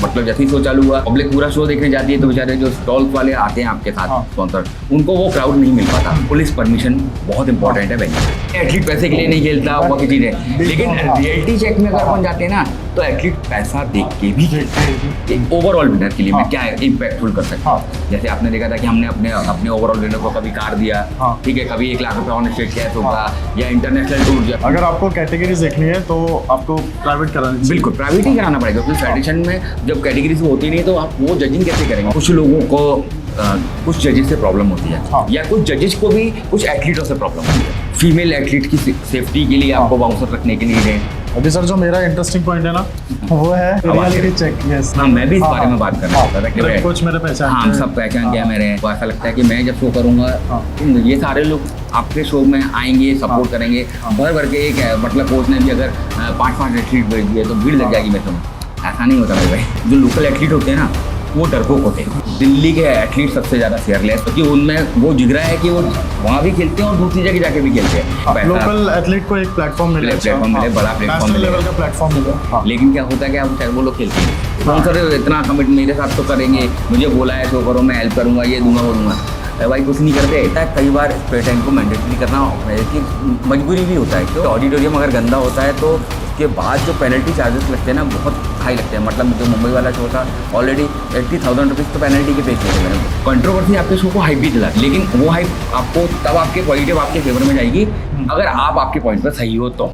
मतलब जैसे ही शो चालू हुआ, पब्लिक पूरा शो देखने जाती है, तो बेचारे जो स्टॉल्स वाले आते हैं आपके साथ स्पॉन्सर, उनको वो क्राउड नहीं मिल पाता। पुलिस परमिशन बहुत इंपॉर्टेंट है भाई। एथलीट पैसे के लिए नहीं खेलता, वो किसी ने, लेकिन रियलिटी चेक में अगर अपन जाते हैं ना, तो एथलीट पैसा देख के भी ओवरऑल विनर के लिए मैं क्या इम्पैक्टफुल कर सकता हूँ। जैसे आपने देखा था कि हमने अपने ओवरऑल विनर को कभी कार दिया, ठीक है, कभी 1 लाख रुपए ऑन स्टेट कैश होगा, या इंटरनेशनल टूर। अगर आपको कैटेगरीज देखनी है तो आपको प्राइवेट करानी चाहिए। बिल्कुल प्राइवेट ही कराना पड़ेगा, क्योंकि फेडरेशन में जब कैटेगरीज होती नहीं तो आप वो जजिंग कैसे करेंगे। कुछ लोगों को कुछ जजेस से प्रॉब्लम होती है, या कुछ जजेस को भी कुछ एथलीटों से प्रॉब्लम होती है। फीमेल एथलीट की सेफ्टी के लिए आपको बाउंसर रखने के लिए अभी सर जो मेरा इंटरेस्टिंग पॉइंट है ना, वो है रियलिटी चेक। यस, हाँ, मैं भी इस बारे में बात कर रहा था। कुछ मेरे पहचान, हाँ, सब पहचान गया मेरे को। ऐसा लगता है कि मैं जब शो करूंगा तो ये सारे लोग आपके शो में आएंगे, सपोर्ट करेंगे, भर भर के। एक मतलब कोच ने भी अगर 5-5 एथलीट भेज दिए तो भीड़ लग जाएगी मेरे में। ऐसा नहीं होता मेरे भाई। जो लोकल एथलीट होते हैं ना, वो डरपोक होते हैं। दिल्ली के एथलीट सबसे ज़्यादा फेयरलेस, क्योंकि उनमें वो जिगरा है कि वो वहाँ भी खेलते हैं और दूसरी जगह जाके भी खेलते हैं। लोकल एथलीट को एक प्लेटफॉर्म मिले, बड़ा प्लेटफॉर्म मिले, लेवल का प्लेटफॉर्म मिले। लेकिन क्या होता है कि अब वो लोग खेलते हैं, स्पॉन्सर इतना कमिट मेरे साथ तो करेंगे, मुझे बोला है शो करो, मैं हेल्प करूँगा, ये दूंगा वो दूंगा। भाई कुछ नहीं करते। कई बार स्प्रे टाइम को मैंडेटरी करना कि मजबूरी भी होता है, क्योंकि ऑडिटोरियम अगर गंदा होता है तो उसके बाद जो पेनल्टी चार्जेस लगते हैं ना, बहुत हाई लगते हैं। मतलब जो मुंबई वाला शो था, ऑलरेडी 80,000 रुपीज़ तो पेनल्टी के पे किए थे मैंने। कंट्रोवर्सी आपके शो को हाइप भी दिला, लेकिन वो हाइप आपको तब आपके पॉजिटिव आपके फेवर में जाएगी अगर आप आपके पॉइंट पर सही हो तो।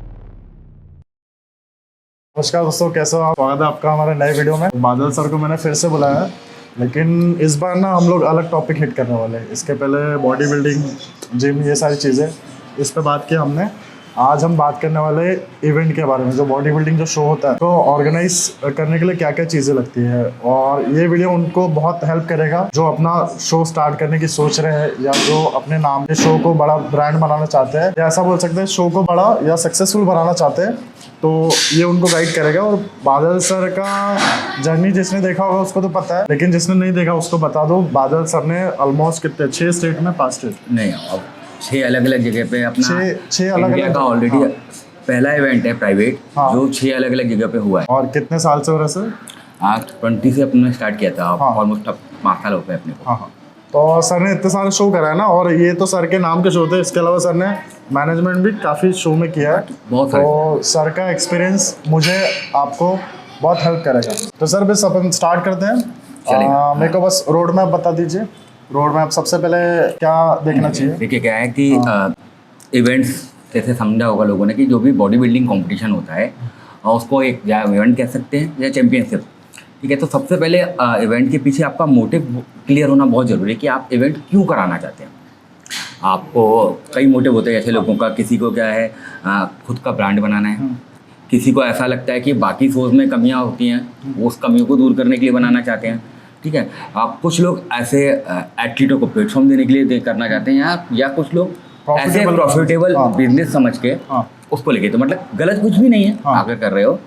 नमस्कार दोस्तों, कैसे हो आप? स्वागत है आपका हमारे नए वीडियो में। बादल सर को मैंने फिर से बुलाया है, लेकिन इस बार ना हम लोग अलग टॉपिक हिट करने वाले हैं। इसके पहले बॉडी बिल्डिंग, जिम, ये सारी चीज़ें इस पे बात की हमने। आज हम बात करने वाले इवेंट के बारे में। जो बॉडी बिल्डिंग जो शो होता है, तो ऑर्गेनाइज करने के लिए क्या क्या चीज़ें लगती है, और ये वीडियो उनको बहुत हेल्प करेगा जो अपना शो स्टार्ट करने की सोच रहे हैं, या जो अपने नाम के शो को बड़ा ब्रांड बनाना चाहते हैं, या ऐसा बोल सकते हैं शो को बड़ा या सक्सेसफुल बनाना चाहते हैं। तो ये उनको गाइड करेगा। और बादल सर का जर्नी जिसने देखा होगा उसको तो पता है, लेकिन जिसने नहीं देखा उसको बता दो। बादल सर ने ऑलमोस्ट कितने 6 स्टेट में 5 स्टेट नहीं, अब 6 अलग अलग जगह पे अपना 6 अलग अलग का ऑलरेडी पहला इवेंट है प्राइवेट, जो 6 अलग अलग जगह पे हुआ है। और कितने साल से हो रहा है सर? 20 से अपने स्टार्ट किया था, ऑलमोस्ट अब 5 साल हो गए अपने को। हाँ। तो सर ने इतने सारे शो कराए ना, और ये तो सर के नाम के शो थे। इसके अलावा सर ने मैनेजमेंट भी काफ़ी शो में किया है, बहुत सारे। तो सर का एक्सपीरियंस मुझे आपको बहुत हेल्प करेगा। तो सर बस अपन स्टार्ट करते हैं। मेरे को बस रोड मैप बता दीजिए। रोड मैप सबसे पहले क्या देखना चाहिए? देखिए क्या है कि इवेंट्स जैसे समझा होगा लोगों ने कि जो भी बॉडी बिल्डिंग कंपटीशन होता है उसको एक या इवेंट कह सकते हैं या चैंपियनशिप, ठीक है। तो सबसे पहले इवेंट के पीछे आपका मोटिव क्लियर होना बहुत ज़रूरी है कि आप इवेंट क्यों कराना चाहते हैं। आपको कई मोटिव होते हैं जैसे लोगों का। किसी को क्या है, खुद का ब्रांड बनाना है, किसी को ऐसा लगता है कि बाकी शोज़ में कमियां होती हैं, वो उस कमियों को दूर करने के लिए बनाना चाहते हैं, ठीक है। कुछ लोग ऐसे एथलीटों को प्लेटफॉर्म देने के लिए करना चाहते हैं, या कुछ लोग ऐसे प्रॉफिटेबल बिजनेस समझ के उसको लेके। तो मतलब गलत कुछ भी नहीं है अगर कर रहे हो।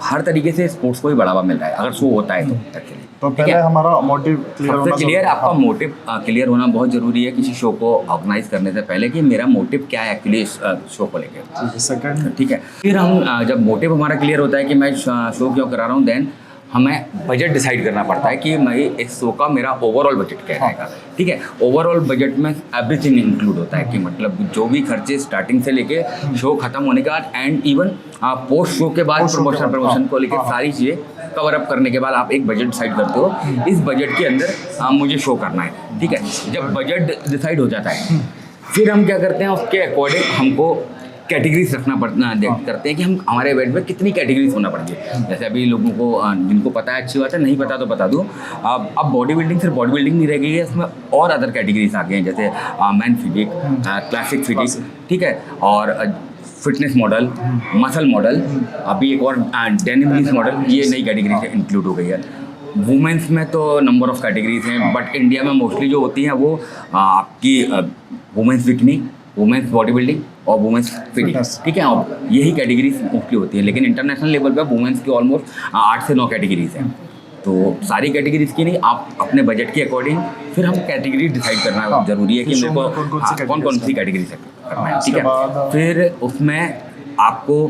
हर तरीके से स्पोर्ट्स को ही बढ़ावा मिल रहा है अगर शो होता है तो एक्चुअली। तो पहले हमारा मोटिव क्लियर आपका मोटिव क्लियर होना बहुत ज़रूरी है किसी शो को ऑर्गेनाइज करने से पहले, कि मेरा मोटिव क्या है एक्चुअली इस शो को लेकर। सेकंड, ठीक है। फिर हम जब मोटिव हमारा क्लियर होता है कि मैं शो क्यों करा रहा हूँ, देन हमें बजट डिसाइड करना पड़ता है कि मैं इस शो का मेरा ओवरऑल बजट क्या रहेगा, ठीक है। ओवरऑल बजट में एवरीथिंग इंक्लूड होता है कि मतलब जो भी खर्चे स्टार्टिंग से लेके शो खत्म होने के बाद एंड इवन पोस्ट शो के बाद प्रमोशन को लेके सारी चीज़ें कवर अप करने के बाद आप एक बजट डिसाइड करते हो। इस बजट के अंदर मुझे शो करना है, ठीक है। जब बजट डिसाइड हो जाता है, फिर हम क्या करते हैं, उसके अकॉर्डिंग हमको कैटेगरीज रखना करते हैं कि हम हमारे इवेंट में कितनी कैटेगरीज होना पड़ेगी। जैसे अभी लोगों को जिनको पता है अच्छी बात है, नहीं पता तो बता दूँ। अब बॉडी बिल्डिंग सिर्फ बॉडी बिल्डिंग नहीं रह गई है, इसमें और अदर कैटेगरीज आ गए हैं, जैसे मैन फिजिक, क्लासिक फिजिक, ठीक है, और फिटनेस मॉडल, मसल मॉडल, अभी एक और डेनिम जीन्स मॉडल, ये नई कैटेगरी से इंक्लूड हो गई है। वुमेंस में तो नंबर ऑफ कैटेगरीज हैं, बट इंडिया में मोस्टली जो होती हैं वो आपकी women's bikini, women's body building और वुमेंस फिटनेस, ठीक है। और यही कैटेगरीज मोस्टली होती है, लेकिन इंटरनेशनल लेवल पे वुमेंस की ऑलमोस्ट 8 से 9 कैटेगरीज हैं। तो सारी कैटेगरीज की नहीं, आप अपने बजट के अकॉर्डिंग फिर हम कैटेगरी डिसाइड करना जरूरी है कि मेरे को कौन कौन सी कैटेगरी से करना है, ठीक है। फिर उसमें आपको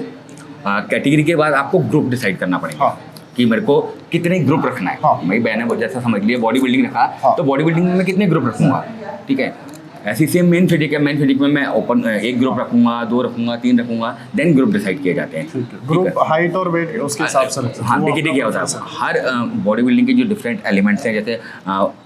कैटेगरी के बाद आपको ग्रुप डिसाइड करना पड़ेगा, कि मेरे को कितने ग्रुप रखना है। हाँ। मेरी बहन है जैसा समझ लिया बॉडी बिल्डिंग रखा, हाँ। तो बॉडी बिल्डिंग में मैं कितने ग्रुप रखूंगा, ठीक है। ऐसी सेम मेन फिजिक है, मेन फिजिक में मैं ओपन एक ग्रुप रखूंगा, 2 रखूंगा, 3 रखूंगा, देन ग्रुप डिसाइड किए जाते हैं। ग्रुप हाइट और वेट उसके हिसाब से रखते हैं। हाँ, वो देखिए अपना क्या होता preference है, हर बॉडी बिल्डिंग के जो डिफरेंट एलिमेंट्स हैं, जैसे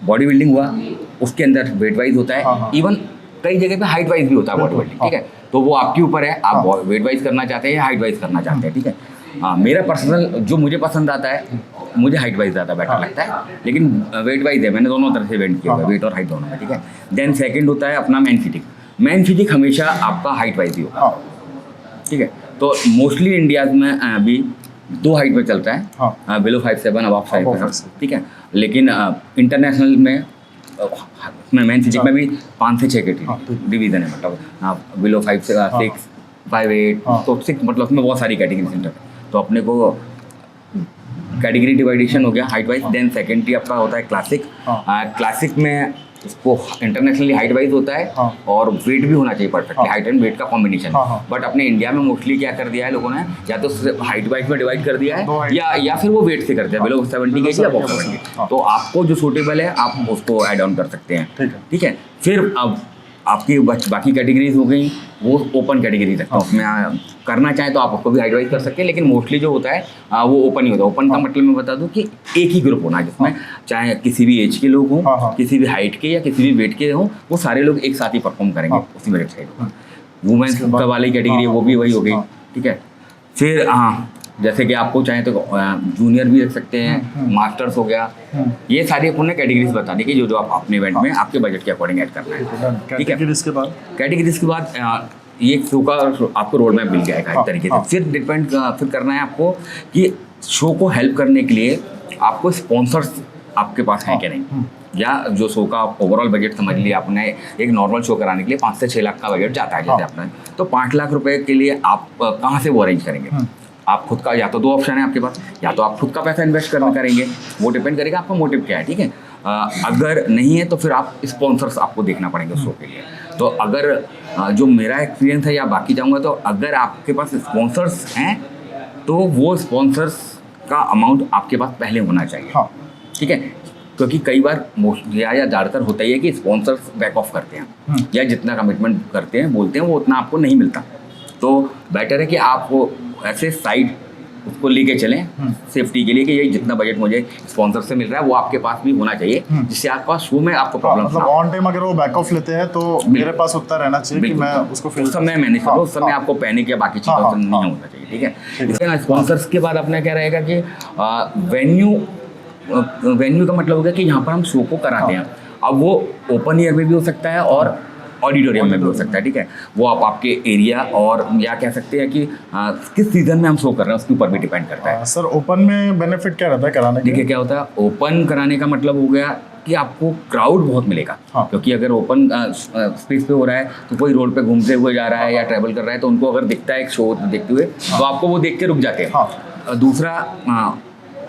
बॉडी बिल्डिंग हुआ उसके अंदर वेट वाइज होता हाँ, है, हाँ। इवन कई जगह पे हाइट वाइज भी होता है बॉडी बिल्डिंग, ठीक है। तो वो आपके ऊपर है, आप वेट वाइज करना चाहते हैं या हाइट वाइज करना चाहते हैं, ठीक है। मेरा पर्सनल जो मुझे पसंद आता है, मुझे हाइट वाइज ज़्यादा बेटर लगता है, लेकिन वेट वाइज है, मैंने दोनों तरह से इवेंट किया हुआ है, वेट और हाइट दोनों में, ठीक है। देन सेकंड होता है अपना मैन फिजिक। मैन फिजिक हमेशा आपका हाइट वाइज ही होगा, हाँ, ठीक है। तो मोस्टली इंडिया में अभी 2 हाइट पे चलता है, हाँ। बिलो 5'7", अबव Above 5'7", 5'7", ठीक है। लेकिन इंटरनेशनल में मैन फिजिक में भी 5 से 6 हाँ, ठीक। डिवीजन है, मतलब बिलो 5 से 6, 5'8", हाँ। तो 6, मतलब उसमें बहुत सारी कैटेगरी इंटर। तो अपने को कैटेगरी डिवाइडेशन हो गया हाइट वाइज। देन सेकेंडरी आपका होता है क्लासिक। हाँ। क्लासिक में उसको इंटरनेशनली हाइट वाइज होता है, हाँ। और वेट भी होना चाहिए परफेक्टली, हाँ। हाइट एंड वेट का कॉम्बिनेशन। हाँ, हाँ। बट अपने इंडिया में मोस्टली क्या कर दिया है लोगों ने, या तो सिर्फ हाइट वाइज में डिवाइड कर दिया दो है, height। या फिर वो वेट से कर दिया, बिलो 70 के जी या below above 70, 70। हाँ। तो आपको जो सूटेबल है आप उसको ऐड ऑन कर सकते हैं, ठीक है। ठीक है। फिर अब आपकी बाकी कैटेगरीज हो गई, वो ओपन कैटेगरी रखता हूँ, उसमें करना चाहे तो आप उसको भी हाइट वाइज कर सकते हैं, लेकिन मोस्टली जो होता है वो ओपन ही होता है। ओपन का मतलब मैं बता दूं कि एक ही ग्रुप होना है, जिसमें चाहे किसी भी एज के लोग हों, हाँ, हाँ। किसी भी हाइट के या किसी भी वेट के हों, वो सारे लोग एक साथ ही परफॉर्म करेंगे हाँ। उसी वेट साइड। वुमेन्स उसके बाद- का वाली कैटेगरी है, वो भी वही हो गई, हाँ। ठीक है। फिर जैसे कि आपको चाहे तो जूनियर भी रख सकते हैं, मास्टर्स हो गया, ये सारी अपने कैटेगरीज बता दी कि जो आप अपने इवेंट में आपके बजट के अकॉर्डिंग ऐड करना है, ठीक है। कैटेगरीज के बाद कैटेगरीज के बाद ये एक शो का आपको रोड मैप मिल जाएगा हाँ, एक तरीके से। हाँ। फिर डिपेंड फिर करना है आपको कि शो को हेल्प करने के लिए आपको स्पॉन्सर्स आपके पास हैं कि नहीं, या जो शो का ओवरऑल बजट समझ लिया आपने, एक नॉर्मल शो कराने के लिए 5 से 6 लाख का बजट जाता है जैसे हाँ। आपने, तो 5 लाख रुपए के लिए आप कहाँ से वो अरेंज करेंगे। आप खुद का, या तो 2 ऑप्शन है आपके पास, या तो आप खुद का पैसा इन्वेस्ट करना करेंगे, वो डिपेंड करेगा आपका मोटिव क्या है, ठीक है। अगर नहीं है तो फिर आप स्पॉन्सर्स आपको देखना पड़ेंगे शो के लिए। तो अगर जो मेरा एक्सपीरियंस है या बाकी जाऊँगा, तो अगर आपके पास स्पॉन्सर्स हैं तो वो स्पॉन्सर्स का अमाउंट आपके पास पहले होना चाहिए, हाँ, ठीक है। क्योंकि कई बार या ज़्यादातर होता ही है कि स्पॉन्सर्स बैक ऑफ करते हैं, या जितना कमिटमेंट करते हैं बोलते हैं वो उतना आपको नहीं मिलता। तो बेटर है कि आप वो ऐसे साइड उसको लेके चलें सेफ्टी के लिए, कि ये जितना बजट मुझे स्पॉन्सर से मिल रहा है वो आपके पास भी होना चाहिए, जिससे आपका शो में आपको प्रॉब्लम मतलब ऑन टाइम अगर वो बैक ऑफ लेते हैं तो मेरे पास उतना रहना चाहिए कि मैं उसको फिर उस समय मैनेज करूँ, उस समय हाँ। आपको पैनिक या बाकी चीज़ों हाँ, से नहीं हाँ। होना चाहिए, ठीक है। इसके ना स्पॉन्सर्स के बाद अपना क्या रहेगा कि वेन्यू का मतलब हो गया कि यहाँ पर हम शो को कराते हैं। अब वो ओपन एयर में भी हो सकता है और ऑडिटोरियम में भी हो सकता है, ठीक है। वो आप आपके एरिया और या कह सकते हैं कि किस सीजन में हम शो कर रहे हैं उसके ऊपर भी डिपेंड करता है। सर ओपन में बेनिफिट क्या रहता है कराने के? देखिए क्या होता है, ओपन कराने का मतलब हो गया कि आपको क्राउड बहुत मिलेगा, हाँ। क्योंकि अगर ओपन स्पेस पे हो रहा है तो कोई रोड पे घूमते हुए जा रहा है या ट्रैवल कर रहा है, तो उनको अगर दिखता है एक शो देखते हुए तो आपको वो देख के रुक जाते हैं। हाँ। दूसरा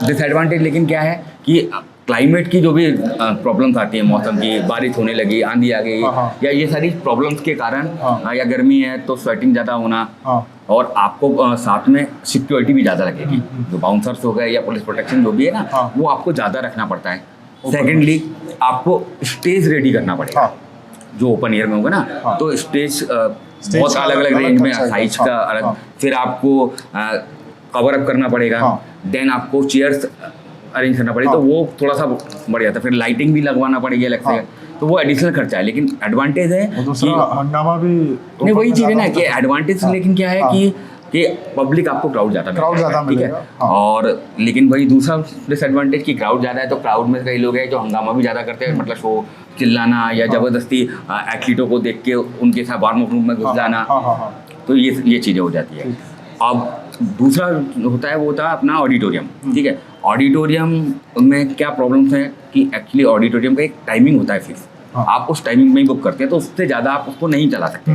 डिसएडवांटेज लेकिन क्या है कि क्लाइमेट की जो भी प्रॉब्लम्स आती है, मौसम की, बारिश होने लगी, आंधी आ गई, हाँ। या ये सारी प्रॉब्लम्स के कारण, हाँ। या गर्मी है तो स्वेटिंग ज़्यादा होना, हाँ। और आपको साथ में सिक्योरिटी भी ज़्यादा लगेगी, जो बाउंसर्स हो गए या पुलिस प्रोटेक्शन जो भी है ना, हाँ। वो आपको ज़्यादा रखना पड़ता है। सेकेंडली आपको स्टेज रेडी करना पड़ेगा, हाँ। जो ओपन एयर में होगा ना, हाँ। तो स्टेज Stage बहुत का अलग अलग अलग रेंज में, खर्चा है। साइज हाँ। का अलग, हाँ। फिर आपको कवर अप करना पड़ेगा, हाँ। देन आपको चेयर्स अरेंज करना पड़ेगा, हाँ। तो वो थोड़ा सा बढ़ जाता है, फिर लाइटिंग भी लगवाना पड़ेगी अलग से, हाँ। तो वो एडिशनल खर्चा है। लेकिन एडवांटेज है और दूसरा हंगामा भी नहीं, वही चीज़ है ना कि एडवांटेज, हाँ। लेकिन क्या है हाँ। कि पब्लिक आपको क्राउड ज़्यादा Crowd ज़्यादा ठीक है। मिलेगा, हाँ। और लेकिन वही दूसरा डिसएडवांटेज कि क्राउड ज़्यादा है, तो क्राउड में कई लोग हैं जो हंगामा भी ज़्यादा करते हैं, मतलब शो चिल्लाना या ज़बरदस्ती एथलीटों को देख के उनके साथ वार्म अप रूम में घुस जाना, हाँ, हाँ, हाँ। तो ये चीज़ें हो जाती है। अब दूसरा होता है वो होता है अपना ऑडिटोरियम, ठीक है। ऑडिटोरियम में क्या प्रॉब्लम्स हैं कि एक्चुअली ऑडिटोरियम का एक टाइमिंग होता है फिक्स, हाँ। आप उस टाइमिंग में ही बुक करते हैं, तो उससे ज़्यादा आप उसको नहीं चला सकते।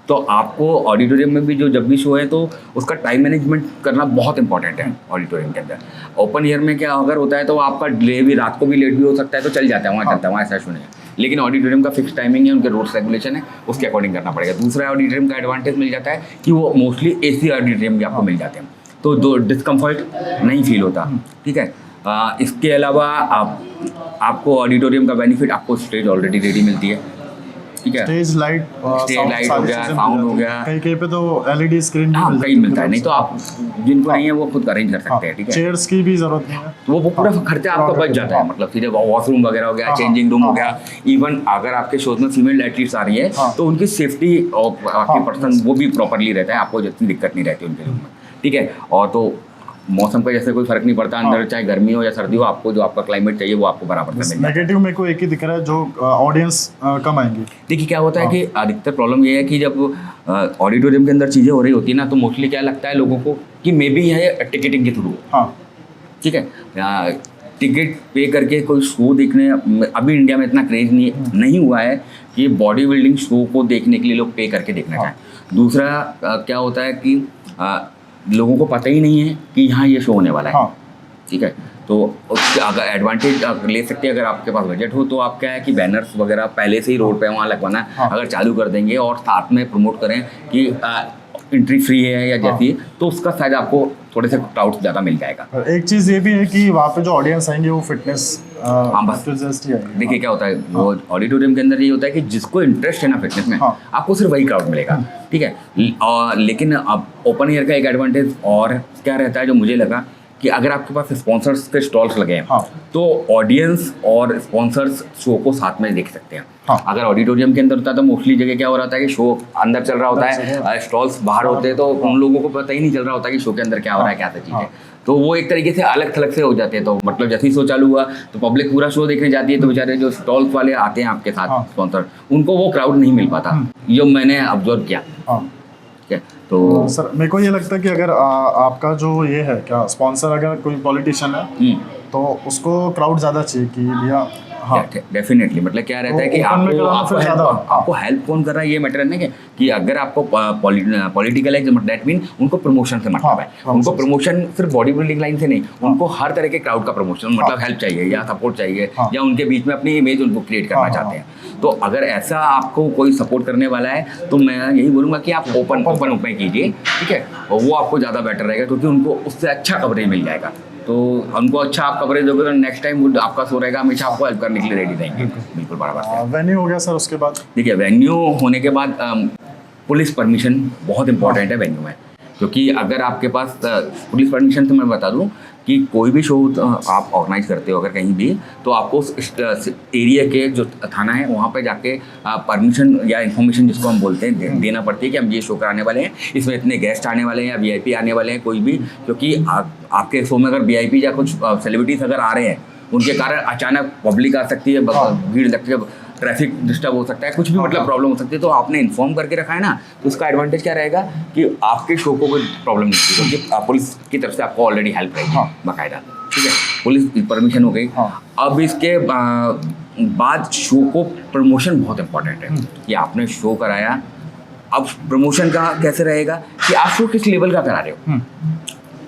तो आपको ऑडिटोरियम में भी जब भी शो है तो उसका टाइम मैनेजमेंट करना बहुत इंपॉर्टेंट है ऑडिटोरियम के अंदर। ओपन एयर में क्या अगर होता है तो आपका डिले भी, रात को भी लेट भी हो सकता है, तो चल जाता है, वहाँ चलता है, वहाँ ऐसा शो नहीं है। लेकिन ऑडिटोरियम का फिक्स टाइमिंग है, उनके रूल्स रेगुलेशन है, उसके अकॉर्डिंग करना पड़ेगा। दूसरा ऑडिटोरियम का एडवांटेज मिल जाता है कि वो मोस्टली AC ऑडिटोरियम भी आपको मिल जाते हैं। तो दो डिस्कम्फर्ट नहीं फील होता, ठीक है। इसके अलावा आपको ऑडिटोरियम का बेनिफिट, आपको स्टेज ऑलरेडी रेडी मिलती है, ठीक है। स्टेज लाइट हो गया, साउंड हो गया, कहीं पे तो एलईडी स्क्रीन हाँ कहीं मिलता है, नहीं तो आप जिनको नहीं है वो खुद अरेंज कर सकते हैं, ठीक है। चेयर्स की भी जरूरत नहीं है, तो वो पूरा खर्चा आपका बच जाता है, मतलब सीधे वॉशरूम वगैरह हो गया, चेंजिंग रूम हो गया। इवन अगर आपके शोज में फीमेल एथलीट्स आ रही है तो उनकी सेफ्टी और आपके पर्सन वो भी प्रॉपरली रहता है, आपको जितनी दिक्कत नहीं रहती उनके रूम में, ठीक है। और तो मौसम का जैसे कोई फर्क नहीं पड़ता अंदर, चाहे गर्मी हो या सर्दी हो, आपको जो आपका क्लाइमेट चाहिए वो आपको बराबर से मिल जाए। नेगेटिव मेरे को एक ही दिख रहा है, जो ऑडियंस कम आएंगी। देखिए क्या होता है कि अधिकतर प्रॉब्लम ये है कि जब ऑडिटोरियम के अंदर चीज़ें हो रही होती है ना, तो मोस्टली क्या लगता है लोगों को कि मे बी यह टिकटिंग के थ्रू, ठीक है। टिकट पे करके कोई शो देखने, अभी इंडिया में इतना क्रेज नहीं हुआ है कि बॉडी बिल्डिंग शो को देखने के लिए लोग पे करके देखना चाहें। दूसरा क्या होता है कि लोगों को पता ही नहीं है कि यहाँ ये शो होने वाला है, ठीक है। तो उसके अगर एडवांटेज ले सकते हैं, अगर आपके पास बजट हो तो आप क्या है कि बैनर्स वगैरह पहले से ही रोड पे वहाँ लगवाना अगर चालू कर देंगे और साथ में प्रमोट करें कि एंट्री फ्री है या जैसी, तो उसका शायद आपको थोड़े से क्राउड ज़्यादा मिल जाएगा। एक चीज़ ये भी है कि वहाँ पे जो ऑडियंस आएंगे वो फिटनेस बस देखिए क्या होता है, वो ऑडिटोरियम के अंदर ये होता है कि जिसको इंटरेस्ट है ना फिटनेस में, आपको सिर्फ वही क्राउड मिलेगा, ठीक है। और लेकिन अब ओपन एयर का एक एडवांटेज और क्या रहता है जो मुझे लगा कि अगर आपके पास स्पॉन्सर्स के स्टॉल्स लगे हैं तो ऑडियंस और स्पॉन्सर्स शो को साथ में देख सकते हैं। अगर ऑडिटोरियम के अंदर होता है तो मोस्टली जगह क्या हो रहा था कि शो अंदर चल रहा होता है, स्टॉल्स बाहर होते हैं, तो उन लोगों को पता ही नहीं चल रहा होता कि शो के अंदर क्या हो रहा है, क्या चीज़ है। तो वो एक तरीके से अलग थलग से हो जाते हैं। तो मतलब जैसे ही शो चालू हुआ तो पब्लिक पूरा शो देखने जाती है, तो बेचारे जो स्टॉल्स वाले आते हैं आपके साथ स्पॉन्सर, उनको वो क्राउड नहीं मिल पाता, जो मैंने ऑब्जर्व किया। तो सर मेरे को ये लगता है कि अगर आपका जो ये है क्या स्पॉन्सर अगर कोई पॉलिटिशियन है तो उसको क्राउड ज़्यादा चाहिए कि भैया डेफिनेटली, मतलब क्या रहता है कि आपको हेल्प कौन कर रहा है ये मैटर है कि अगर आपको पॉलिटिकल है दैट मीन उनको प्रमोशन से मतलब है, उनको प्रमोशन सिर्फ बॉडी बिल्डिंग लाइन से नहीं, उनको हर तरह के क्राउड का प्रमोशन मतलब हेल्प चाहिए या सपोर्ट चाहिए या उनके बीच में अपनी इमेज उनको क्रिएट करना चाहते हैं। तो अगर ऐसा आपको कोई सपोर्ट करने वाला है तो मैं यही बोलूँगा कि आप ओपन कीजिए, ठीक है। और वो आपको ज़्यादा बेटर रहेगा क्योंकि उनको उससे अच्छा कवरेज मिल जाएगा। तो उनको अच्छा आप कवरेज दोगे तो नेक्स्ट टाइम आपका शो रहेगा, हमेशा आपको हेल्प करने के लिए रेडी रहेंगे। बिल्कुल बराबर। वेन्यू हो गया सर, उसके बाद देखिए वेन्यू होने के बाद पुलिस परमिशन बहुत इंपॉर्टेंट है वेन्यू में, क्योंकि अगर आपके पास पुलिस परमिशन, तो मैं बता दूं कि कोई भी शो आप ऑर्गेनाइज करते हो अगर कहीं भी, तो आपको उस एरिया के जो थाना है वहाँ पे जाके परमिशन या इन्फॉर्मेशन जिसको हम बोलते हैं देना पड़ती है कि हम ये शो कराने वाले हैं, इसमें इतने गेस्ट आने वाले हैं या वीआईपी आने वाले हैं कोई भी। क्योंकि आपके शो में अगर वीआईपी या कुछ सेलिब्रिटीज अगर आ रहे हैं, उनके कारण अचानक पब्लिक आ सकती है, भीड़ लगती है, ट्रैफिक डिस्टर्ब हो सकता है, कुछ भी मतलब प्रॉब्लम हो सकती है। तो आपने इन्फॉर्म करके रखा है ना, तो उसका एडवांटेज क्या रहेगा कि आपके शो को कोई प्रॉब्लम नहीं होगी, क्योंकि पुलिस की तरफ से आपको ऑलरेडी हेल्प रहेगी बाकायदा, ठीक है। पुलिस परमिशन हो गई। अब इसके बाद शो को प्रमोशन बहुत इंपॉर्टेंट है कि आपने शो कराया, अब प्रमोशन का कैसे रहेगा कि आप शो किस लेवल का करा रहे हो,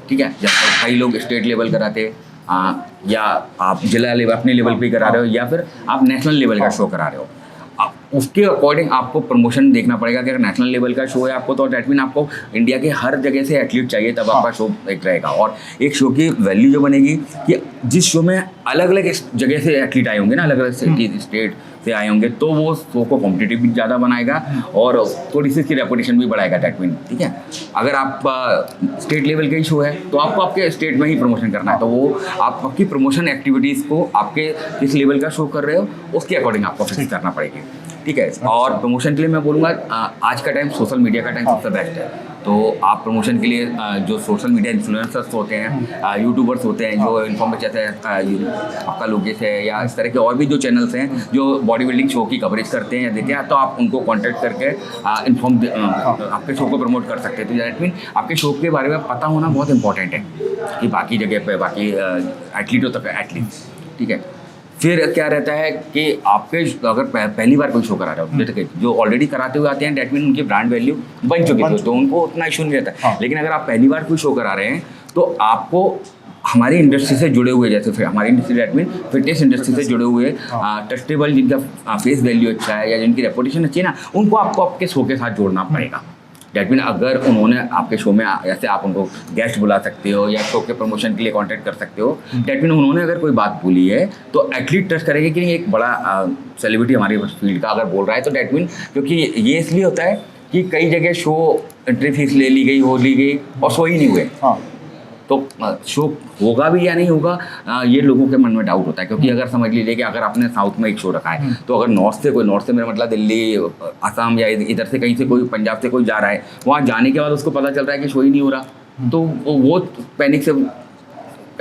ठीक है। जब कई लोग स्टेट लेवल कराते या आप जिला लेवल अपने लेवल पे करा रहे हो या फिर आप नेशनल लेवल का शो करा रहे हो, उसके अकॉर्डिंग आपको प्रमोशन देखना पड़ेगा कि अगर नेशनल लेवल का शो है आपको, तो डैट मीन आपको इंडिया के हर जगह से एथलीट चाहिए, तब आपका शो एक रहेगा। और एक शो की वैल्यू जो बनेगी कि जिस शो में अलग अलग जगह से एथलीट आए होंगे ना, अलग अलग सिटी स्टेट से आए होंगे, तो वो शो को कॉम्पिटिटिव भी ज़्यादा बनाएगा और थोड़ी सी इसकी रेपुटेशन भी बढ़ाएगा डैट मीन, ठीक है। अगर आप स्टेट लेवल का ही शो है तो आपको आपके स्टेट में ही प्रमोशन करना है, तो वो आपकी प्रमोशन एक्टिविटीज़ को आपके किस लेवल का शो कर रहे हो उसके अकॉर्डिंग आपको फिक्स करना पड़ेगी, ठीक है। और प्रमोशन के लिए मैं बोलूँगा आज का टाइम सोशल मीडिया का टाइम सबसे बेस्ट है। तो आप प्रमोशन के लिए जो सोशल मीडिया इन्फ्लुएंसर्स होते हैं, यूट्यूबर्स होते हैं, जो इन्फॉर्मेशन जैसे आपका लोकेश है या इस तरह के और भी जो चैनल्स हैं जो बॉडी बिल्डिंग शो की कवरेज करते हैं या देते हैं, तो आप उनको कॉन्टैक्ट करके आपके शो को प्रमोट कर सकते हैं। तो दैट मीन आपके शो के बारे में पता होना बहुत इंपॉर्टेंट है कि बाकी जगह पे बाकी एथलीटों तक एथलीट, ठीक है। फिर क्या रहता है कि आपके अगर पहली बार कोई शो करा रहे हो, ठीक है, जो ऑलरेडी कराते हुए आते हैं डैट मीन उनकी ब्रांड वैल्यू बन चुकी है, तो उनको उतना इशू नहीं रहता। लेकिन अगर आप पहली बार कोई शो करा रहे हैं तो आपको हमारी इंडस्ट्री से जुड़े हुए, जैसे फिर हमारी industry that mean fitness industry से जुड़े हुए ट्रस्टेबल जिनका फेस वैल्यू अच्छा है या जिनकी रेपुटेशन अच्छी है ना, उनको आपको आपके शो के साथ जोड़ना पड़ेगा, डेट मीन अगर उन्होंने आपके शो में ऐसे आप उनको गेस्ट बुला सकते हो या शो के प्रमोशन के लिए कांटेक्ट कर सकते हो। डेट मीन उन्होंने अगर कोई बात बोली है तो एथलीट ट्रस्ट करेंगे कि नहीं, एक बड़ा सेलिब्रिटी हमारी फील्ड का अगर बोल रहा है तो डेट मीन, क्योंकि ये इसलिए होता है कि कई जगह शो एंट्री फीस ले ली गई और शो ही नहीं हुए। हाँ तो शो होगा भी या नहीं होगा, ये लोगों के मन में डाउट होता है। क्योंकि अगर समझ लीजिए कि अगर आपने साउथ में एक शो रखा है तो अगर नॉर्थ से मेरा मतलब दिल्ली, असम या इधर से कहीं से कोई, पंजाब से कोई जा रहा है, वहाँ जाने के बाद उसको पता चल रहा है कि शो ही नहीं हो रहा, तो वो पैनिक से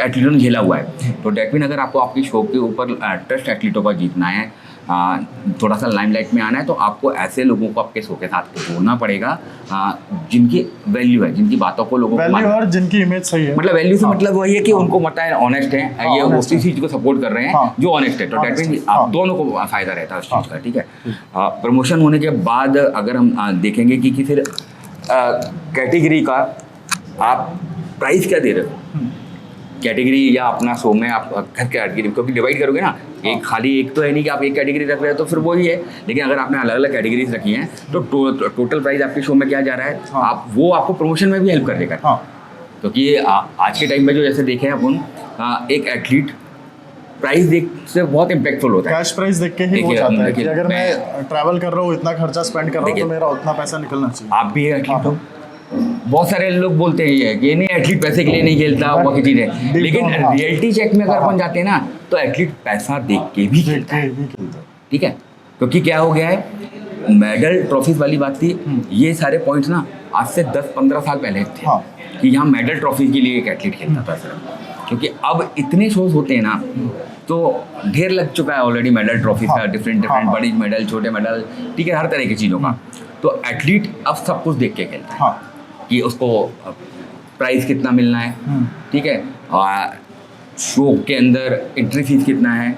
एथलीटों ने झेला हुआ है। तो डेट मीन अगर आपको आपकी शो के ऊपर ट्रस्ट एथलीटों का जीतना है, थोड़ा सा लाइमलाइट में आना है, तो आपको ऐसे लोगों को आपके शो के साथ जोड़ना पड़ेगा जिनकी वैल्यू है, जिनकी बातों को लोगों को वैल्यू और जिनकी इमेज सही है। मतलब वैल्यू से मतलब वही है कि उनको पता है ऑनेस्ट है, ये उसी चीज़ को सपोर्ट कर रहे हैं जो ऑनेस्ट है। तो डेट मीन आप दोनों को फायदा रहता है उस चीज़ का, ठीक है। प्रमोशन होने के बाद अगर हम देखेंगे कि फिर कैटेगरी का आप प्राइस क्या दे रहे हो, कैटेगरी या अपना शो में आप घर कैटेगरी, क्योंकि डिवाइड करोगे ना, एक खाली एक तो है नहीं कि आप एक कैटेगरी रख रहे हो तो फिर वही है। लेकिन अगर आपने अलग अलग कैटेगरीज रखी हैं तो टोटल प्राइस आपके शो में क्या जा रहा है, आप वो आपको प्रमोशन में भी हेल्प कर देगा। क्योंकि आज के टाइम में जो जैसे देखें अपन, एक एथलीट प्राइस देख से बहुत इम्पैक्टफुल होता है। कैश प्राइस देख के ही हो जाता है कि अगर मैं ट्रैवल कर रहा हूँ, इतना खर्चा स्पेंड कर रहा हूँ, तो मेरा उतना पैसा निकलना चाहिए। आप भी एथलीट हो, बहुत सारे लोग बोलते हैं ये कि नहीं एथलीट पैसे के लिए नहीं खेलता, वो की चीज़ है। लेकिन रियलिटी चेक में अगर अपन जाते हैं ना तो एथलीट पैसा देख के भी खेलता है, ठीक है। क्योंकि क्या हो गया है, मेडल ट्रॉफीज वाली बात थी, ये सारे पॉइंट्स ना आज से 10-15 साल पहले थे कि यहाँ मेडल ट्रॉफी के लिए एक एथलीट खेलता था सिर्फ। क्योंकि अब इतने शोज होते हैं ना, तो ढेर लग चुका है ऑलरेडी मेडल ट्रॉफी का, डिफरेंट बड़ी मेडल, छोटे मेडल, ठीक है, हर तरह की चीज़ों का। तो एथलीट अब सब कुछ देख के खेलता है कि उसको प्राइस कितना मिलना है, ठीक है, और शो के अंदर एंट्री फीस कितना है,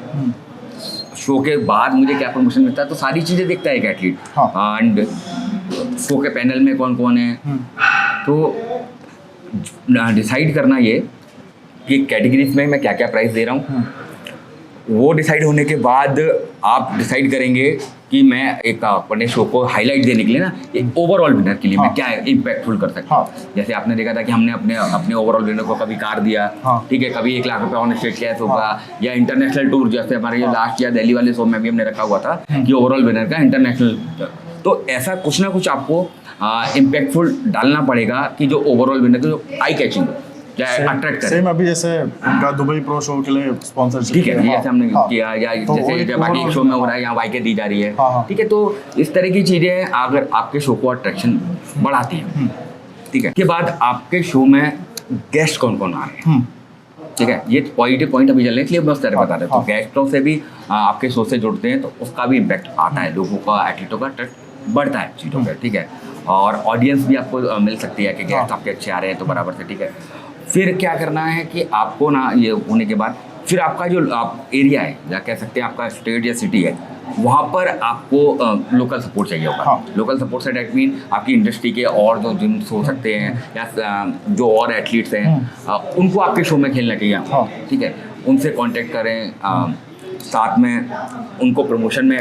शो के बाद मुझे क्या प्रमोशन मिलता है, तो सारी चीज़ें देखता है एक एथलीट। एंड शो के पैनल में कौन कौन है, तो डिसाइड करना ये कि कैटेगरीज में मैं क्या क्या प्राइस दे रहा हूँ, वो डिसाइड होने के बाद आप डिसाइड करेंगे कि मैं एक अपने शो को हाईलाइट देने के लिए ना, एक ओवरऑल विनर के लिए मैं क्या इम्पैक्टफुल कर सकता हूँ। जैसे आपने देखा था कि हमने अपने ओवरऑल विनर को कभी कार दिया, ठीक है, कभी 1 लाख रुपए ऑन स्टेज कैश होगा, या इंटरनेशनल टूर, जैसे हमारे लास्ट या दिल्ली वाले शो में भी हमने रखा हुआ था कि ओवरऑल विनर का इंटरनेशनल। तो ऐसा कुछ ना कुछ आपको इम्पैक्टफुल डालना पड़ेगा कि जो ओवरऑल विनर जो आई कैचिंग हो, अट्रैक्ट सेम अभी जैसे उनका दुबई प्रो शो के लिए स्पॉन्सरशिप, ठीक है, जैसे हमने किया, या जैसे बाकी एक शो में हो रहा है यहाँ वाइके दी जा रही है, ठीक है। तो इस तरह की चीज़ें अगर आपके शो को अट्रैक्शन बढ़ाती है, ठीक है। के बाद आपके शो में गेस्ट कौन कौन आ रहे हैं, ठीक है, ये पॉजिटिव पॉइंट अभी चल रहे हैं, इसलिए बस तरह बता रहे हैं। तो गेस्टों से भी आपके शो से जुड़ते हैं तो उसका भी इम्पैक्ट आता है, लोगों का, एथलीटों का ट्रस्ट बढ़ता है चीज़ों पर, ठीक है। और ऑडियंस भी आपको मिल सकती है कि गेस्ट आपके अच्छे आ रहे हैं तो बराबर से, ठीक है। फिर क्या करना है कि आपको ना, ये होने के बाद फिर आपका जो आप एरिया है, या कह सकते हैं आपका स्टेट या सिटी है, वहाँ पर आपको लोकल सपोर्ट चाहिए होगा। लोकल सपोर्ट से डेट मीन आपकी इंडस्ट्री के और जो जिन हो सकते हैं या जो और एथलीट्स हैं उनको आपके शो में खेलना चाहिए, ठीक है। उनसे कांटेक्ट करें, साथ में उनको प्रमोशन में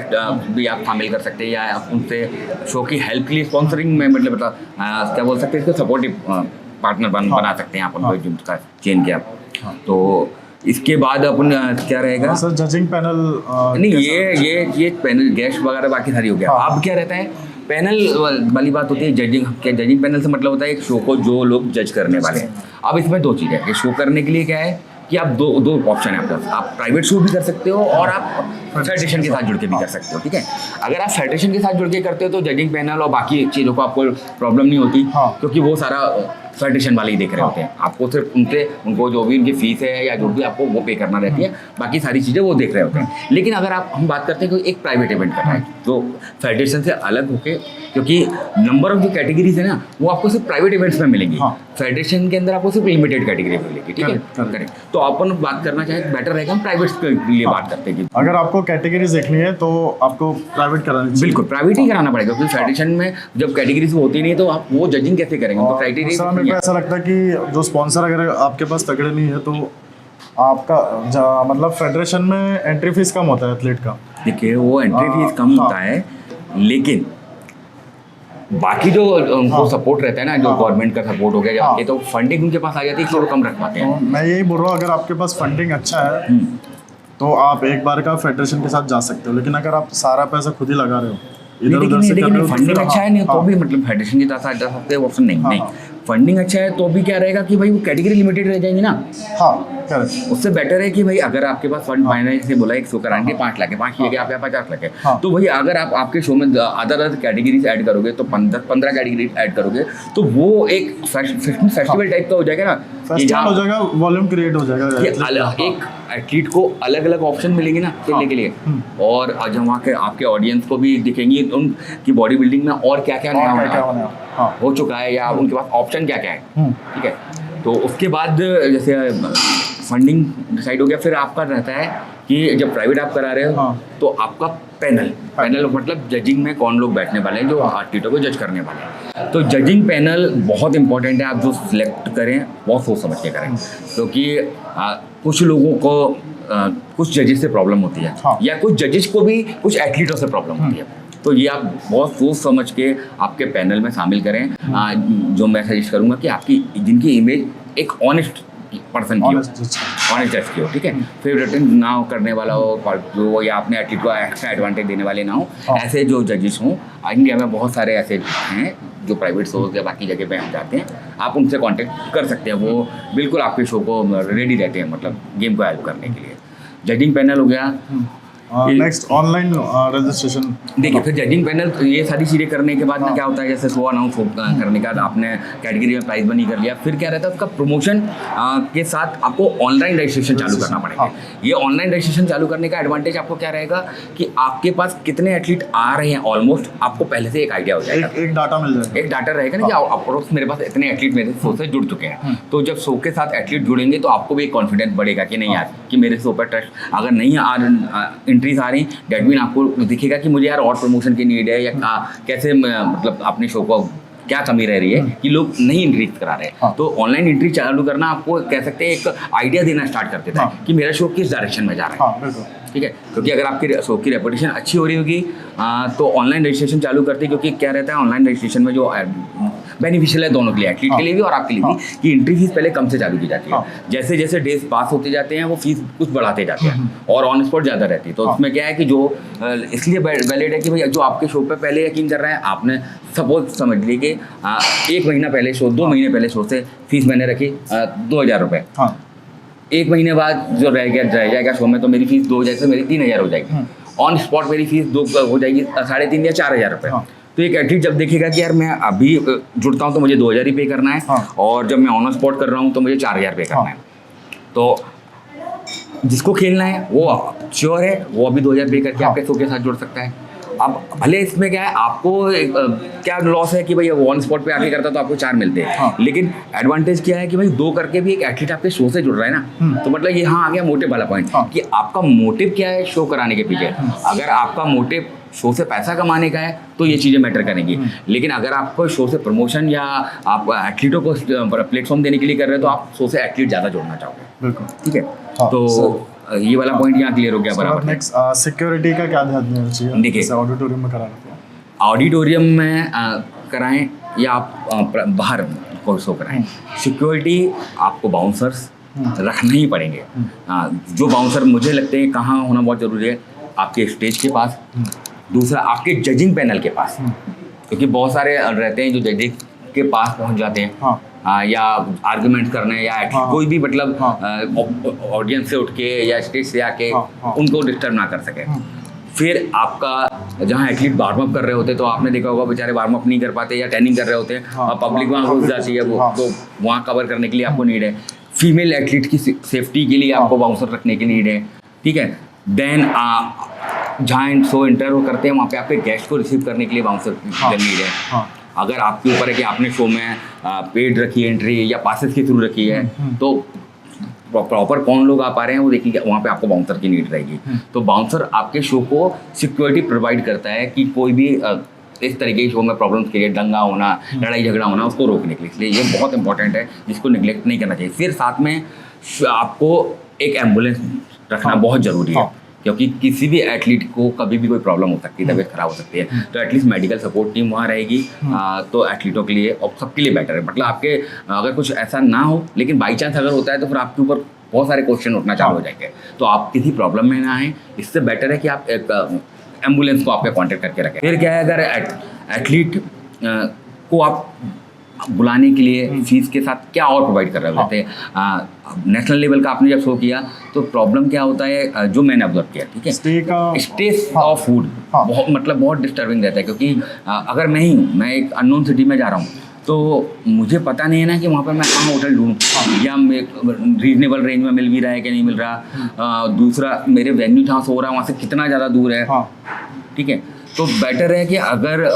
भी आप शामिल कर सकते हैं, या उनसे शो की हेल्प के लिए स्पॉन्सरिंग में, मतलब क्या बोल सकते हैं इसको, सपोर्टिव पार्टनर बना सकते हैं आप उनको, जिनका चेन के आप। तो इसके बाद अपन क्या रहेगा सर, जजिंग पैनल नहीं, ये पैनल गेस्ट वगैरह बाकी सारी हो गया। अब क्या रहता है, पैनल वाली बात होती है जजिंग पैनल से मतलब होता है एक शो को जो लोग जज करने वाले हैं। अब इसमें 2 चीज़ें हैं, शो करने के लिए क्या है कि आप दो ऑप्शन है आपके पास, आप प्राइवेट शो भी कर सकते हो और आप फेडरेशन के साथ जुड़ के भी कर सकते हो, ठीक है। अगर आप फेडरेशन के साथ जुड़ के करते हो तो जजिंग पैनल और बाकी चीज़ों को आपको प्रॉब्लम नहीं होती, क्योंकि वो सारा फेडरेशन वाले ही देख रहे होते हैं। आपको सिर्फ उनको जो भी उनकी फीस है या जो भी आपको वो पे करना रहती है, बाकी सारी चीज़ें वो देख रहे होते हैं। लेकिन अगर हम बात करते हैं कि एक प्राइवेट इवेंट कर रहा है जो फेडरेशन से अलग होके, क्योंकि नंबर ऑफ जो कैटेगरीज है ना वो आपको सिर्फ प्राइवेट इवेंट्स में मिलेंगी, फेडरेशन के अंदर आपको सिर्फ लिमिटेड कैटेगरी मिलेगी, ठीक है, करेक्ट। तो अपन बात करना चाहे बेटर रहेगा हम प्राइवेट के लिए बात करते हैं। अगर आपको कैटेगरीज देखनी है तो आपको प्राइवेट करानी चाहिए, बिल्कुल प्राइवेट ही कराना पड़ेगा, क्योंकि फेडरेशन में जब कैटेगरीज होती नहीं तो आप वो जजिंग कैसे करेंगे, तो क्राइटेरिया। मेरे को ऐसा लगता है कि जो स्पॉन्सर अगर आपके पास तगड़े नहीं है तो आपका मतलब फेडरेशन में एंट्री फीस कम होता है एथलीट का। देखिए वो एंट्री फीस कम होता है, लेकिन बाकी जो उनको हाँ। सपोर्ट रहता है ना, जो हाँ। गवर्नमेंट का सपोर्ट हो गया या हाँ। आपके, तो फंडिंग उनके पास आ जाती है, इसलिए वो कम रख पाते हैं। तो मैं यही बोल रहा हूँ, अगर आपके पास फंडिंग अच्छा है हम्म। तो आप एक बार का फेडरेशन के साथ जा सकते हो, लेकिन अगर आप सारा पैसा खुद ही लगा रहे हो, नहीं, इधर उधर से कर रहे हो, तो फंडिंग फिर अच्छा है नहीं तो हाँ, भी मतलब फेडरेशन के साथ जा सकते हैं, ऑप्शन नहीं हाँ, नहीं। हाँ। फंडिंग अच्छा है तो भी क्या रहेगा कि भाई वो कैटेगरी लिमिटेड रह जाएंगी ना। हाँ करेक्ट। उससे बेटर है कि भाई अगर आपके पास फंड फाइनेंस से बोला 100 कराएंगे 5 लाख है, 5 की जगह आप 50 लाख है, हाँ। तो भाई अगर आप आपके शो में अदर कैटेगरीज ऐड करोगे तो 15 कैटेगरी ऐड करोगे तो वो एक फेस्टिवल टाइप का हो जाएगा ना, कि फेस्टिवल जहाँ हो जाएगा, वॉल्यूम क्रिएट हो जाएगा। कि एक एथलीट को अलग अलग ऑप्शन मिलेंगे ना खेलने के लिए, और जब वहाँ के आपके ऑडियंस को भी दिखेंगी उनकी बॉडी बिल्डिंग में और क्या क्या नया और क्या क्या होना होना है। हाँ हो चुका है या उनके पास ऑप्शन क्या क्या है। हम्म। ठीक है, तो उसके बाद जैसे फंडिंग डिसाइड हो गया, फिर आपका रहता है कि जब प्राइवेट आप करा रहे हो हाँ। तो आपका पैनल मतलब जजिंग में कौन लोग बैठने वाले हैं जो एथलीटों को जज करने वाले हैं। तो जजिंग पैनल बहुत इंपॉर्टेंट है, आप जो सिलेक्ट करें बहुत सोच समझ के करें, क्योंकि कुछ लोगों को कुछ जजेस से प्रॉब्लम होती है, हाँ। या कुछ जजेस को भी कुछ एथलीटों से प्रॉब्लम होती है। तो ये आप बहुत सोच समझ के आपके पैनल में शामिल करें। जो मैं सजेस्ट करूँगा कि आपकी जिनकी इमेज एक ऑनेस्ट पर्सन की हो, Honest, अच्छा। ऑनेस्ट जज की हो, ठीक है, फेवरेटिज्म ना हो करने वाला हो, जो या अपने एथलीट को एक्स्ट्रा एडवांटेज देने वाले ना हो, हाँ। ऐसे जो जजेस हों। इंडिया में बहुत सारे ऐसे हैं जो प्राइवेट शोज या बाकी जगह पे हम जाते हैं, आप उनसे कांटेक्ट कर सकते हैं, वो बिल्कुल आपके शो को रेडी रहते हैं, मतलब गेम को हेल्प करने के लिए। जजिंग पैनल हो गया। Next online registration. देखिए, फिर जजिंग पैनल ये सारी चीज़ें करने के बाद ना क्या होता है, जैसे शो अनाउंस करने के बाद आपने कैटेगरी में प्राइज बनी कर लिया, फिर क्या रहता है उसका प्रमोशन के साथ आपको ऑनलाइन रजिस्ट्रेशन चालू करना पड़ेगा। ये ऑनलाइन रजिस्ट्रेशन चालू करने का एडवांटेज आपको क्या रहेगा कि आपके पास कितने एथलीट आ रहे हैं ऑलमोस्ट आपको पहले से एक आइडिया हो जाएगा, एक डाटा मिल जाएगा, एक डाटा रहेगा ना कि अप्रोक्स मेरे पास इतने एथलीट मेरे शो से जुड़ चुके हैं। तो जब शो के साथ एथलीट जुड़ेंगे तो आपको भी एक कॉन्फिडेंस बढ़ेगा कि नहीं यार, कि मेरे शो पर ट्रस्ट अगर नहीं एंट्रीज आ रही, डेट मीन आपको दिखेगा कि मुझे यार और प्रमोशन की नीड है, या कैसे मतलब अपने शो को क्या कमी रह रही है कि लोग नहीं इंक्रीज करा रहे हैं। हाँ। तो ऑनलाइन एंट्री चालू करना आपको कह सकते हैं एक आइडिया देना स्टार्ट कर देता है हाँ। कि मेरा शो किस डायरेक्शन में जा रहा है। हाँ बिल्कुल। ठीक है, क्योंकि अगर आपकी शो की रेपुटेशन अच्छी हो रही होगी तो ऑनलाइन रजिस्ट्रेशन चालू करते हैं, क्योंकि क्या रहता है ऑनलाइन रजिस्ट्रेशन में जो बेनिफिशियल है दोनों के लिए, एथलीट के लिए भी और आपके लिए भी, कि एंट्री फीस पहले कम से चालू की जाती है। हाँ। जैसे जैसे डेज पास होते जाते हैं वो फीस कुछ बढ़ाते जाते हैं और ऑन स्पॉट ज़्यादा रहती है। तो हाँ। उसमें क्या है कि जो इसलिए वैलिड है कि भाई जो आपके शो पे पहले यकीन कर रहा है, आपने सपोज समझ ली कि 1 महीना पहले शो, 2 महीने पहले शो से फीस मैंने रखी 2000 रुपये। हाँ 1 महीने बाद जो रह जाएगा शो में, तो मेरी फीस 2000 से मेरी 3000 हो जाएगी। ऑन स्पॉट मेरी फीस 2 हो जाएगी 3.5 या 4000 रुपये। हाँ। तो एक एथलीट जब देखेगा कि यार मैं अभी जुड़ता हूँ तो मुझे 2000 ही पे करना है, हाँ। और जब मैं ऑन स्पॉट कर रहा हूँ तो मुझे 4000 पे करना हाँ। है। तो जिसको खेलना है वो श्योर है वो अभी 2000 पे करके हाँ। आपके शो के साथ जुड़ सकता है। अब भले इसमें क्या है, आपको क्या लॉस है कि भाई ऑन स्पॉट पे आके करता तो आपको 4 मिलते हैं। हाँ। लेकिन एडवांटेज क्या है कि भाई 2 करके भी एक एथलीट आपके शो से जुड़ रहा है ना, तो मतलब ये हाँ आ गया मोटिव वाला पॉइंट, हाँ। कि आपका मोटिव क्या है शो कराने के पीछे। अगर आपका मोटिव शो से पैसा कमाने का है तो ये चीज़ें मैटर करेंगी, लेकिन अगर आपको शो से प्रमोशन या आप एथलीटों को प्लेटफॉर्म देने के लिए कर रहे हो तो आप शो से एथलीट ज़्यादा जोड़ना चाहोगे। बिल्कुल। ठीक है, हाँ, तो ये वाला पॉइंट यहाँ क्लियर हो गया बराबर। नेक्स्ट सिक्योरिटी का क्या ध्यान देना चाहिए? देखिए, जैसे ऑडिटोरियम में करा रहे हैं, ऑडिटोरियम में कराएं या आप बाहर कोई शो कराएं, सिक्योरिटी आपको बाउंसर्स रखने ही पड़ेंगे। जो बाउंसर मुझे लगते हैं कहाँ होना बहुत ज़रूरी है, आपके स्टेज के पास, दूसरा आपके जजिंग पैनल के पास, क्योंकि बहुत सारे रहते हैं जो जजिंग के पास पहुंच जाते हैं। हाँ। या आर्गुमेंट करने या हाँ। कोई भी मतलब हाँ। ऑडियंस से उठ के या स्टेज से आके हाँ। उनको डिस्टर्ब ना कर सके। फिर आपका जहाँ एथलीट वार्म अप कर रहे होते हैं तो आपने देखा होगा बेचारे वार्म अप नहीं कर पाते या ट्रेनिंग कर रहे होते हैं, हाँ। और पब्लिक वहाँ घुस जाती है, वो हाँ। तो वहाँ कवर करने के लिए आपको नीड है। फीमेल एथलीट की सेफ्टी के लिए आपको बाउंसर रखने की नीड है। ठीक है, देन जहाँ शो इंटरव्यू करते हैं वहाँ पे आपके गेस्ट को रिसीव करने के लिए बाउंसर की नीड है। हाँ। अगर आपके ऊपर है कि आपने शो में पेड रखी है एंट्री या पासेस के थ्रू रखी है, तो प्रॉपर कौन लोग आ पा रहे हैं वो देखिए, वहाँ पे आपको बाउंसर की नीड रहेगी। तो बाउंसर आपके शो को सिक्योरिटी प्रोवाइड करता है कि कोई भी इस तरीके के शो में प्रॉब्लम्स के लिए दंगा होना, लड़ाई झगड़ा होना, उसको रोकने के लिए, इसलिए ये बहुत इंपॉर्टेंट है जिसको निगलेक्ट नहीं करना चाहिए। फिर साथ में आपको एक एम्बुलेंस रखना बहुत ज़रूरी है, क्योंकि किसी भी एथलीट को कभी भी कोई प्रॉब्लम हो सकती है, तबीयत खराब हो सकती है, तो एटलीस्ट मेडिकल सपोर्ट टीम वहाँ रहेगी। तो एथलीटों के लिए और सबके लिए बेटर है। मतलब आपके अगर कुछ ऐसा ना हो, लेकिन बाई चांस अगर होता है तो फिर आपके ऊपर बहुत सारे क्वेश्चन उठना चालू हो जाएंगे, तो आप किसी प्रॉब्लम में ना आए। इससे बेटर है कि आप एक एम्बुलेंस को आपके कॉन्टेक्ट करके रखें। फिर क्या है, अगर एथलीट को आप बुलाने के लिए फीस के साथ क्या और प्रोवाइड कर रहे होते हैं। नेशनल लेवल का आपने जब शो किया तो प्रॉब्लम क्या होता है, जो मैंने ऑब्जर्व किया, ठीक है, स्टे ऑफ फूड बहुत डिस्टर्बिंग रहता है। क्योंकि अगर मैं ही हूँ, मैं एक अननोन सिटी में जा रहा हूँ, तो मुझे पता नहीं है ना कि वहाँ पर मैं कहाँ होटल ढूंढूं, या रीजनेबल रेंज में मिल भी रहा है कि नहीं मिल रहा। दूसरा, मेरे वेन्यू जहाँ से हो रहा है वहाँ से कितना ज़्यादा दूर है, ठीक है। तो बेटर है कि अगर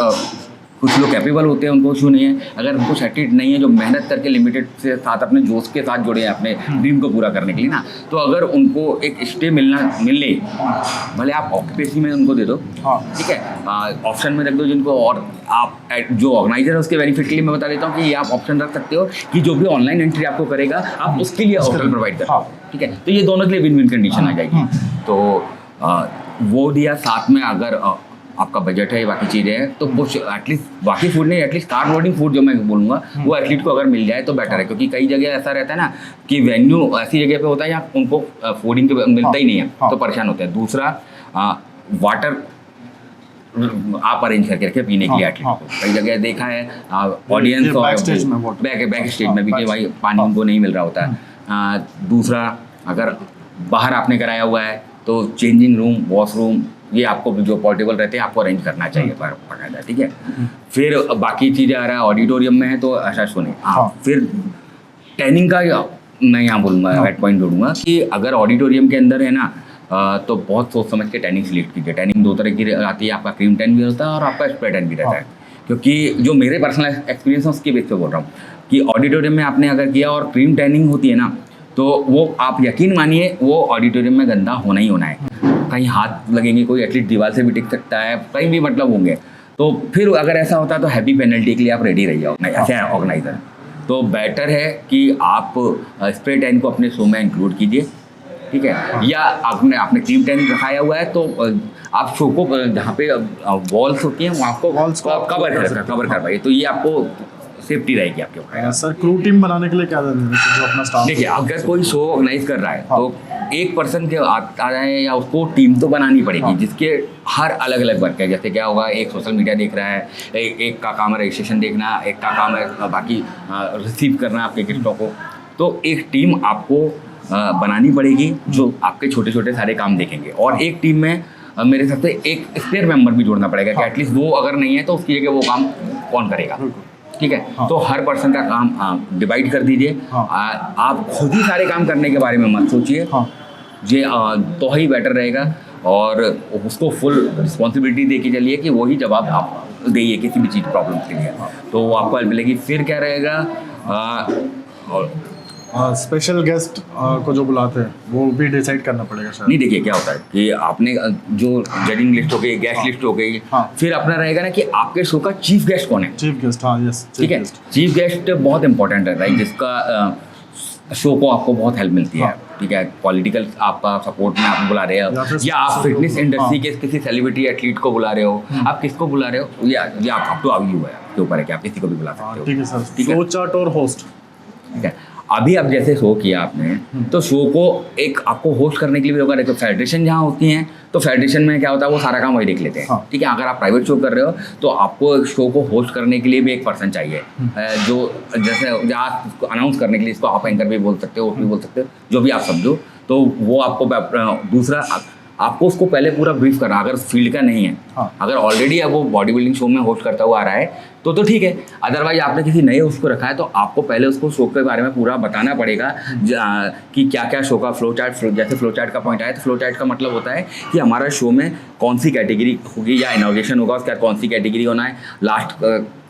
कुछ लोग कैपेबल होते हैं, उनको इशू नहीं है। अगर कुछ एथलीट नहीं है जो मेहनत करके लिमिटेड से साथ अपने जोश के साथ जुड़े हैं अपने ड्रीम को पूरा करने के लिए ना, तो अगर उनको एक स्टे मिले, भले आप ऑक्यूपेसी में उनको दे दो, ठीक है, ऑप्शन में रख दो जिनको। और आप जो ऑर्गेनाइजर है उसके बेनिफिट के लिए मैं बता देता हूँ कि ये आप ऑप्शन रख सकते हो कि जो भी ऑनलाइन एंट्री आपको करेगा, आप उसके लिए होटल प्रोवाइड करो, ठीक है। तो ये दोनों के लिए विन विन कंडीशन आ जाएगी। तो वो दिया, साथ में अगर आपका बजट है, बाकी चीज़ें हैं, तो कुछ एटलीस्ट बाकी फूड नहीं, एटलीस्ट कार्ब लोडिंग फूड जो मैं बोलूँगा वो एथलीट को अगर मिल जाए तो बेटर है। क्योंकि कई जगह ऐसा रहता है ना कि वेन्यू ऐसी जगह पे होता है जहाँ उनको फूडिंग के मिलता ही नहीं है, तो परेशान होते हैं। दूसरा, वाटर आप अरेंज करके रखें पीने के लिए एथलीट को। कई जगह देखा है ऑडियंस और बैक स्टेज में भी कि भाई पानी उनको नहीं मिल रहा होता है। दूसरा, अगर बाहर आपने कराया हुआ है तो चेंजिंग रूम, वॉशरूम, ये आपको जो पोर्टेबल रहते हैं आपको अरेंज करना चाहिए बाकायदा, ठीक है। फिर बाकी चीज़ें आ रहा है, ऑडिटोरियम में है तो ऐसा सुने। फिर टैनिंग का मैं यहाँ बोलूँगा, हेड पॉइंट जोड़ूंगा कि अगर ऑडिटोरियम के अंदर है ना, तो बहुत सोच समझ के टैनिंग सिलेक्ट कीजिए। टैनिंग दो तरह की आती है, आपका क्रीम टैन भी होता है और आपका स्प्रे टैन भी रहता है। क्योंकि जो मेरे पर्सनल एक्सपीरियंस है उसके बेस पे बोल रहा हूँ कि ऑडिटोरियम में आपने अगर किया और क्रीम टैनिंग होती है ना, तो वो आप यकीन मानिए वो ऑडिटोरियम में गंदा होना ही होना है। कहीं हाथ लगेंगे, कोई एथलीट दीवार से भी टिक सकता है, कहीं भी मतलब होंगे। तो फिर अगर ऐसा होता है तो हैवी पेनल्टी के लिए आप रेडी रहिए ऐसे ऑर्गेनाइजर। तो बेटर है कि आप स्प्रे टैन को अपने शो में इंक्लूड कीजिए, ठीक है। या आपने क्रीम टैन रखाया हुआ है तो आप शो को जहाँ पे वॉल्स होती हैं वहाँ को कवर करवाइए, तो ये आपको सेफ्टी रहेगी आपके ऊपर। सर, क्रू टीम बनाने के लिए क्या जो अपना स्टाफ, देखिए, अगर कोई शो ऑर्गेनाइज कर रहा है तो एक पर्सन के आ जाए या उसको टीम तो बनानी पड़ेगी जिसके हर अलग अलग वर्क है। जैसे क्या होगा, एक सोशल मीडिया देख रहा है, एक का काम है रजिस्ट्रेशन देखना, एक का काम है बाकी रिसीव करना आपके गेस्टों को। तो एक टीम आपको बनानी पड़ेगी जो आपके छोटे छोटे सारे काम देखेंगे। और एक टीम में मेरे हिसाब से एक स्पेयर मेंबर भी जोड़ना पड़ेगा कि एटलीस्ट वो अगर नहीं है तो उसकी जगह वो काम कौन करेगा, ठीक है। तो हर पर्सन का काम डिवाइड कर दीजिए। आप खुद ही सारे काम करने के बारे में मत सोचिए, ये तो ही बेटर रहेगा। और उसको फुल रिस्पॉन्सिबिलिटी दे के चलिए कि वही जवाब आप देइए किसी भी चीज़ प्रॉब्लम के लिए, तो वो आपको हेल्प मिलेगी। फिर क्या रहेगा, स्पेशल गेस्ट को जो बुलाते हैं वो भी डिसाइड करना पड़ेगा शायद। नहीं, देखिए क्या होता है कि आपने जो जजिंग लिस्ट हो गई, गेस्ट लिस्ट हो गई, फिर अपना रहेगा ना कि आपके शो का चीफ गेस्ट कौन है। चीफ गेस्ट, हाँ, यस, ठीक है। चीफ गेस्ट बहुत इंपॉर्टेंट रहता है जिसका शो को आपको बहुत हेल्प मिलती है, ठीक है। पॉलिटिकल आपका सपोर्ट में आप बुला रहे हो, या आप फिटनेस इंडस्ट्री के किसी सेलिब्रिटी एथलीट को बुला रहे हो, आप किसको बुला रहे हो, या आप तो अभी हुआ है के ऊपर है कि आप किसी को भी बुला सकते हो, ठीक है सर। फ्लो चार्ट और होस्ट, ठीक है। अभी अब जैसे शो किया आपने, तो शो को एक आपको होस्ट करने के लिए भी होगा। देखो, फेडरेशन जहाँ होती हैं तो फेडरेशन में क्या होता है, वो सारा काम वही देख लेते हैं, ठीक है। अगर आप प्राइवेट शो कर रहे हो तो आपको शो को होस्ट करने के लिए भी एक पर्सन चाहिए, जो जैसे जहाँ अनाउंस करने के लिए इसको आप एंकर भी बोल सकते हो, होस्ट भी बोल सकते हो, जो भी आप समझो। तो वो आपको दूसरा आपको उसको पहले पूरा ब्रीफ करना, अगर फील्ड का नहीं है, अगर ऑलरेडी अब वो बॉडी बिल्डिंग शो में होस्ट करता हुआ आ रहा है तो ठीक है। अदरवाइज आपने किसी नए होस्ट को रखा है तो आपको पहले उसको शो के बारे में पूरा बताना पड़ेगा कि क्या क्या शो का फ्लो चार्ट, जैसे फ्लो चार्ट का पॉइंट आया तो फ्लो चार्ट का मतलब होता है कि हमारा शो में कौन सी कैटेगरी होगी, या इनॉग्रेशन होगा उसका कौन सी कैटेगरी होना है, लास्ट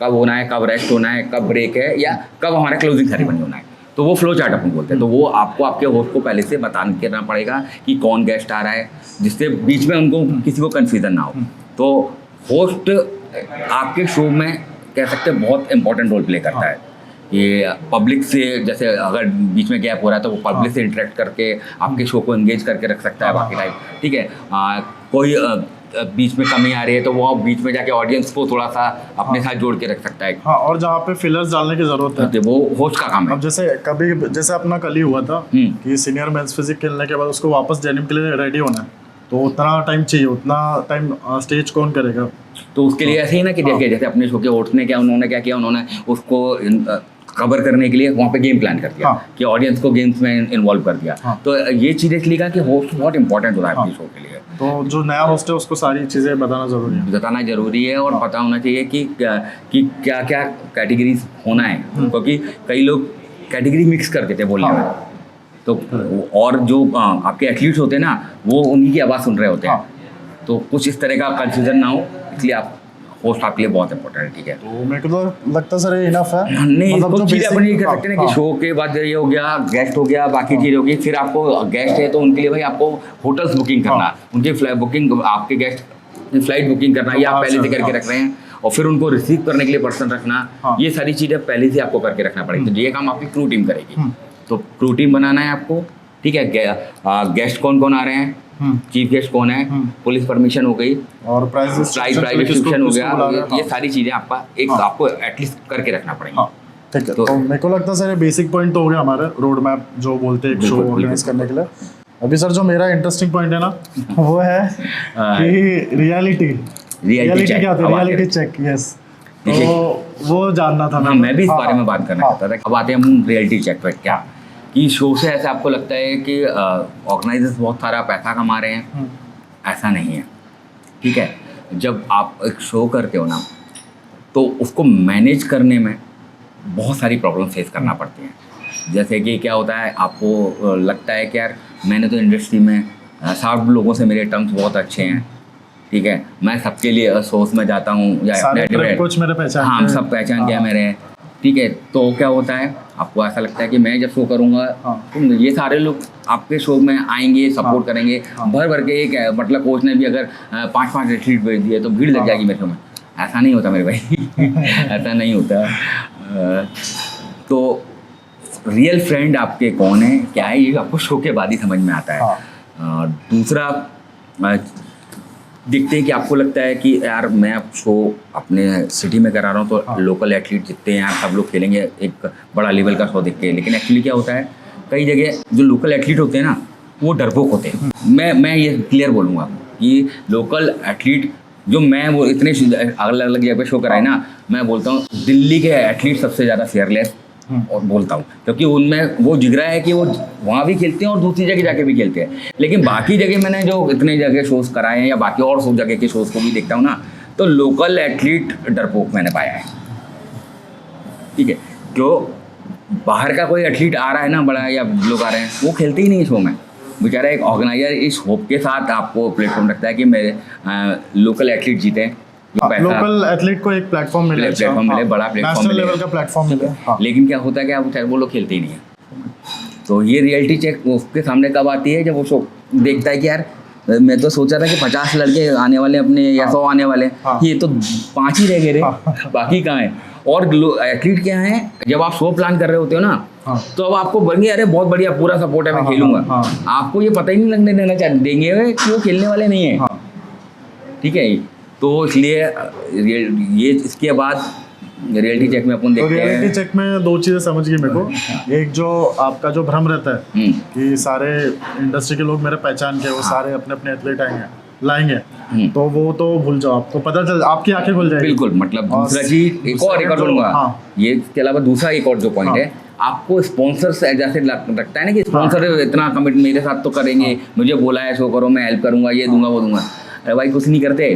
कब होना है, कब रेस्ट होना है, कब ब्रेक है, या कब हमारा क्लोजिंग सेरेमनी होना है। तो वो फ्लो चार्ट अपन बोलते हैं। तो वो आपको आपके होस्ट को पहले से बताना पड़ेगा कि कौन गेस्ट आ रहा है, जिससे बीच में उनको किसी को कन्फ्यूज़न ना हो। तो होस्ट आपके शो में कह सकते हैं बहुत इंपॉर्टेंट रोल प्ले करता है कि पब्लिक से जैसे अगर बीच में गैप हो रहा है तो वो पब्लिक से इंटरेक्ट करके आपके शो को एंगेज करके रख सकता है बाकी टाइम, ठीक है। कोई बीच में कमी आ रही है तो वो बीच में जाके ऑडियंस को थोड़ा सा अपने साथ जोड़ के रख सकता है। हाँ, और जहाँ पे फिलर्स डालने की जरूरत है तो वो होस्ट का काम है। अब जैसे अपना कल ही हुआ था कि सीनियर मेंस फिजिक खेलने के बाद उसको वापस डेनिम के लिए रेडी होना है, तो उतना टाइम चाहिए, उतना टाइम स्टेज कौन करेगा? तो उसके लिए ऐसे ही ना कि देखिए जैसे अपने शो के होस्ट ने उन्होंने क्या किया, उन्होंने उसको कवर करने के लिए वहाँ पे गेम प्लान कर दिया कि ऑडियंस को गेम्स में इन्वॉल्व कर दिया। तो ये चीज़ इसलिए कहा कि होस्ट बहुत इंपॉर्टेंट होता है अपने शो के लिए। तो जो नया होस्ट है उसको सारी चीज़ें बताना ज़रूरी है और पता होना चाहिए कि क्या क्या कैटेगरीज होना है, क्योंकि कई लोग कैटेगरी मिक्स कर देते हैं बोलने में। तो और जो आपके एथलीट्स होते हैं ना, वो उन्हीं की आवाज़ सुन रहे होते हैं, तो कुछ इस तरह का कंफ्यूजन ना हो, इसलिए आप होस्ट आपके लिए बहुत इंपॉर्टेंट है, ठीक है। तो मेरे को तो लगता सर ये इनफ है। नहीं, मतलब कुछ चीज़ें अपन ये कर सकते हैं कि शो के बाद ये हो गया, गेस्ट हो गया, बाकी चीज़ होगी, फिर आपको गेस्ट है तो उनके लिए भाई आपको होटल्स बुकिंग करना, उनकी फ्लाइट बुकिंग, आपके गेस्ट की फ्लाइट बुकिंग करना, ये आप पहले से करके रख रहे हैं, और फिर उनको रिसीव करने के लिए पर्सन रखना, ये सारी चीज़ें पहले से आपको करके रखना पड़ेगी। तो ये काम आपकी क्रू टीम करेगी। तो क्रू टीम बनाना है आपको, ठीक है। गेस्ट कौन कौन आ रहे हैं, चीफ गेस्ट कौन है, पुलिस परमिशन हो गई, और प्राइस डिस्ट्रीब्यूशन हो गया, ये सारी चीज़ें आपको एटलीस्ट करके रखना पड़ेगा। ठीक है। तो मेरे को लगता है सर ये बेसिक पॉइंट तो हो गया हमारे रोड मैप जो बोलते हैं एक शो ऑर्गेनाइज करने के लिए। अभी सर जो मेरा इंटरेस्टिंग पॉइंट है ना वो है कि रियलिटी क्या होती है, रियलिटी चेक। यस, तो वो जानना था। मैं भी इस बारे में बात करना चाहता था। अब आते हैं हम रियलिटी चेक पे, क्या कि शो से ऐसे आपको लगता है कि ऑर्गेनाइजर्स बहुत सारा पैसा कमा रहे हैं, ऐसा नहीं है, ठीक है। जब आप एक शो करते हो ना, तो उसको मैनेज करने में बहुत सारी प्रॉब्लम फेस करना पड़ती हैं। जैसे कि क्या होता है, आपको लगता है कि यार मैंने तो इंडस्ट्री में सब लोगों से मेरे टर्म्स बहुत अच्छे हैं, ठीक है, मैं सबके लिए शोज में जाता हूँ, या कुछ मेरे पहचान, हाँ, सब पहचान गया मेरे, ठीक है। तो क्या होता है, आपको ऐसा लगता है कि मैं जब शो करूँगा तो ये सारे लोग आपके शो में आएंगे, सपोर्ट करेंगे, भर भर के। एक मतलब कोच ने भी अगर 5-5 एथलीट भेज दिए तो भीड़ लग जाएगी मेरे शो में। ऐसा नहीं होता मेरे भाई ऐसा नहीं होता। तो रियल फ्रेंड आपके कौन है, क्या है, ये आपको शो के बाद ही समझ में आता है। दूसरा, देखते हैं कि आपको लगता है कि यार मैं अब शो अपने सिटी में करा रहा हूँ तो लोकल एथलीट जितने हैं यार सब लोग खेलेंगे, एक बड़ा लेवल का शो देख के। लेकिन एक्चुअली क्या होता है, कई जगह जो लोकल एथलीट होते हैं ना, वो डरपोक होते हैं। मैं ये क्लियर बोलूँगा कि लोकल एथलीट जो मैं वो इतने अलग अलग जगह पे शो कराए ना, मैं बोलता हूँ दिल्ली के एथलीट सबसे ज़्यादा फेयरलेस और बोलता हूँ, क्योंकि उनमें वो जिगरा है कि वो वहाँ भी खेलते हैं और दूसरी जगह जाके भी खेलते हैं। लेकिन बाकी जगह मैंने जो इतने जगह शोज़ कराए हैं या बाकी और सब जगह के शोज़ को भी देखता हूँ ना, तो लोकल एथलीट डरपोक मैंने पाया है, ठीक है। जो बाहर का कोई एथलीट आ रहा है ना बड़ा, या लोग आ रहे हैं, वो खेलते ही नहीं शो में। बेचारा एक ऑर्गेनाइजर इस होप के साथ आपको प्लेटफॉर्म रखता है कि मेरे लोकल एथलीट जीते, लोकल एथलीट को एक प्लेटफॉर्म मिले, बड़ा प्लेटफॉर्म मिले, लेवल का प्लेटफॉर्म मिले। लेकिन क्या होता है कि वो लोग खेलते ही नहीं है। तो ये रियलिटी चेक उसके सामने कब आती है, जब वो शो देखता है कि यार मैं तो सोचा था कि 50 लड़के आने वाले अपने या 100 आने वाले, ये तो 5 ही रह गए रे, बाकी कहाँ है। और एथलीट क्या है, जब आप शो प्लान कर रहे होते हो ना, तो अब आपको बनेंगे अरे बहुत बढ़िया पूरा सपोर्ट है, मैं खेलूंगा। आपको ये पता ही नहीं लगने देना देंगे कि वो खेलने वाले नहीं है, ठीक है। तो इसलिए ये इसके बाद रियलिटी चेक में अपन देखते हैं। रियलिटी चेक में 2 चीज़ें समझ गई मेरे को। एक जो आपका जो भ्रम रहता है कि सारे इंडस्ट्री के लोग मेरे पहचान के, वो सारे अपने अपने एथलीट लाएंगे, तो वो तो भूल जाओ, आपको पता चल, आपकी आंखें खुल जाएगी। बिल्कुल, मतलब दूसरा चीज एक और बोलूँगा, ये इसके अलावा दूसरा एक और जो पॉइंट है, आपको स्पॉन्सर्स जैसे लगता है ना कि स्पॉन्सर इतना कमिट मेरे साथ तो करेंगे, मुझे बोला है शो करो, मैं हेल्प करूँगा, ये दूंगा वो दूंगा। अरे भाई कुछ नहीं करते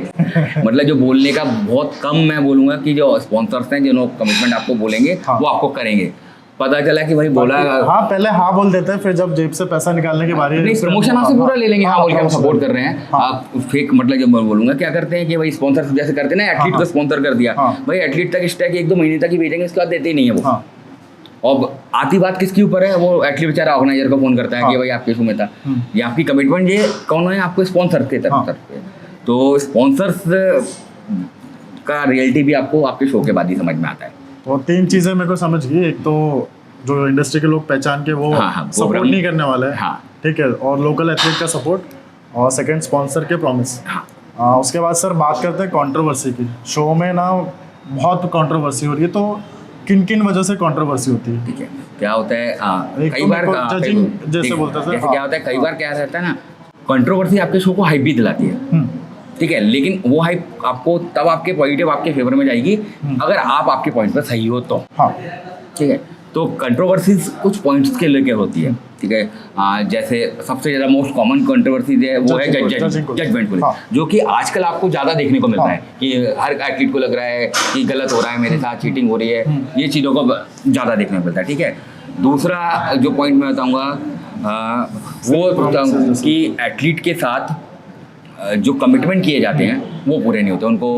मतलब जो बोलने का बहुत कम, मैं बोलूँगा कि जो स्पॉन्सर्स हैं जिन्होंने कमिटमेंट आपको बोलेंगे वो आपको करेंगे। पता चला कि भाई बोला, हाँ पहले हाँ बोल देते हैं, फिर जब जेब से पैसा निकालने की बारी नहीं, प्रमोशन आपसे पूरा ले लेंगे, हाँ बोल के हम सपोर्ट कर रहे हैं। आप फेक मतलब जो मैं बोलूँगा क्या करते हैं कि भाई स्पॉन्सर जैसे करते हैं ना, एथलीट को स्पॉन्सर कर दिया, भाई एथलीट तक स्टैक 1-2 महीने तक ही भेजेंगे, इसके बाद देते ही नहीं है वो। अब आती बात किसके ऊपर है, वो एथलीट बेचारा ऑर्गेनाइजर को फोन करता है कि भाई आपके शो में था, ये आपकी कमिटमेंट, ये कौन है आपको स्पॉन्सर के तरफ से। तो स्पॉन्सर्स का रियलिटी भी आपको आपके शो के बाद ही समझ में आता है। और 3 चीज़ें मेरे को समझ गई। एक तो जो इंडस्ट्री के लोग पहचान के वो हाँ, वो सपोर्ट ब्रांड- नहीं करने वाले हैं, हाँ। ठीक है, और लोकल एथलीट का सपोर्ट, और सेकंड स्पॉन्सर के प्रॉमिस। हाँ। उसके बाद सर बात करते हैं कंट्रोवर्सी की। शो में ना बहुत कंट्रोवर्सी हो रही है, तो किन किन वजह से कंट्रोवर्सी होती है? ठीक है, क्या होता है एक कई तो बार मेरे को judging जैसे बोलते थे, जैसे हाँ। क्या होता है कई बार क्या रहता है ना, कंट्रोवर्सी आपके शो को हाइप भी दिलाती है, ठीक है, लेकिन वो हाइप आपको तब आपके पॉजिटिव आपके फेवर में जाएगी अगर आप आपके पॉइंट पर सही हो तो, हाँ। ठीक है। तो कंट्रोवर्सीज कुछ पॉइंट्स के लेके होती है, ठीक है। जैसे सबसे ज़्यादा मोस्ट कॉमन कंट्रोवर्सीज है वो है जजमेंट को, हाँ। जो कि आजकल आपको ज़्यादा देखने को मिलता है कि हर एथलीट को लग रहा है कि गलत हो रहा है, मेरे साथ चीटिंग हो रही है, ये चीज़ों को ज़्यादा देखने को मिलता है, ठीक है। दूसरा जो पॉइंट मैं बताऊँगा वो बताऊँ कि एथलीट के साथ जो कमिटमेंट किए जाते हैं वो पूरे नहीं होते। उनको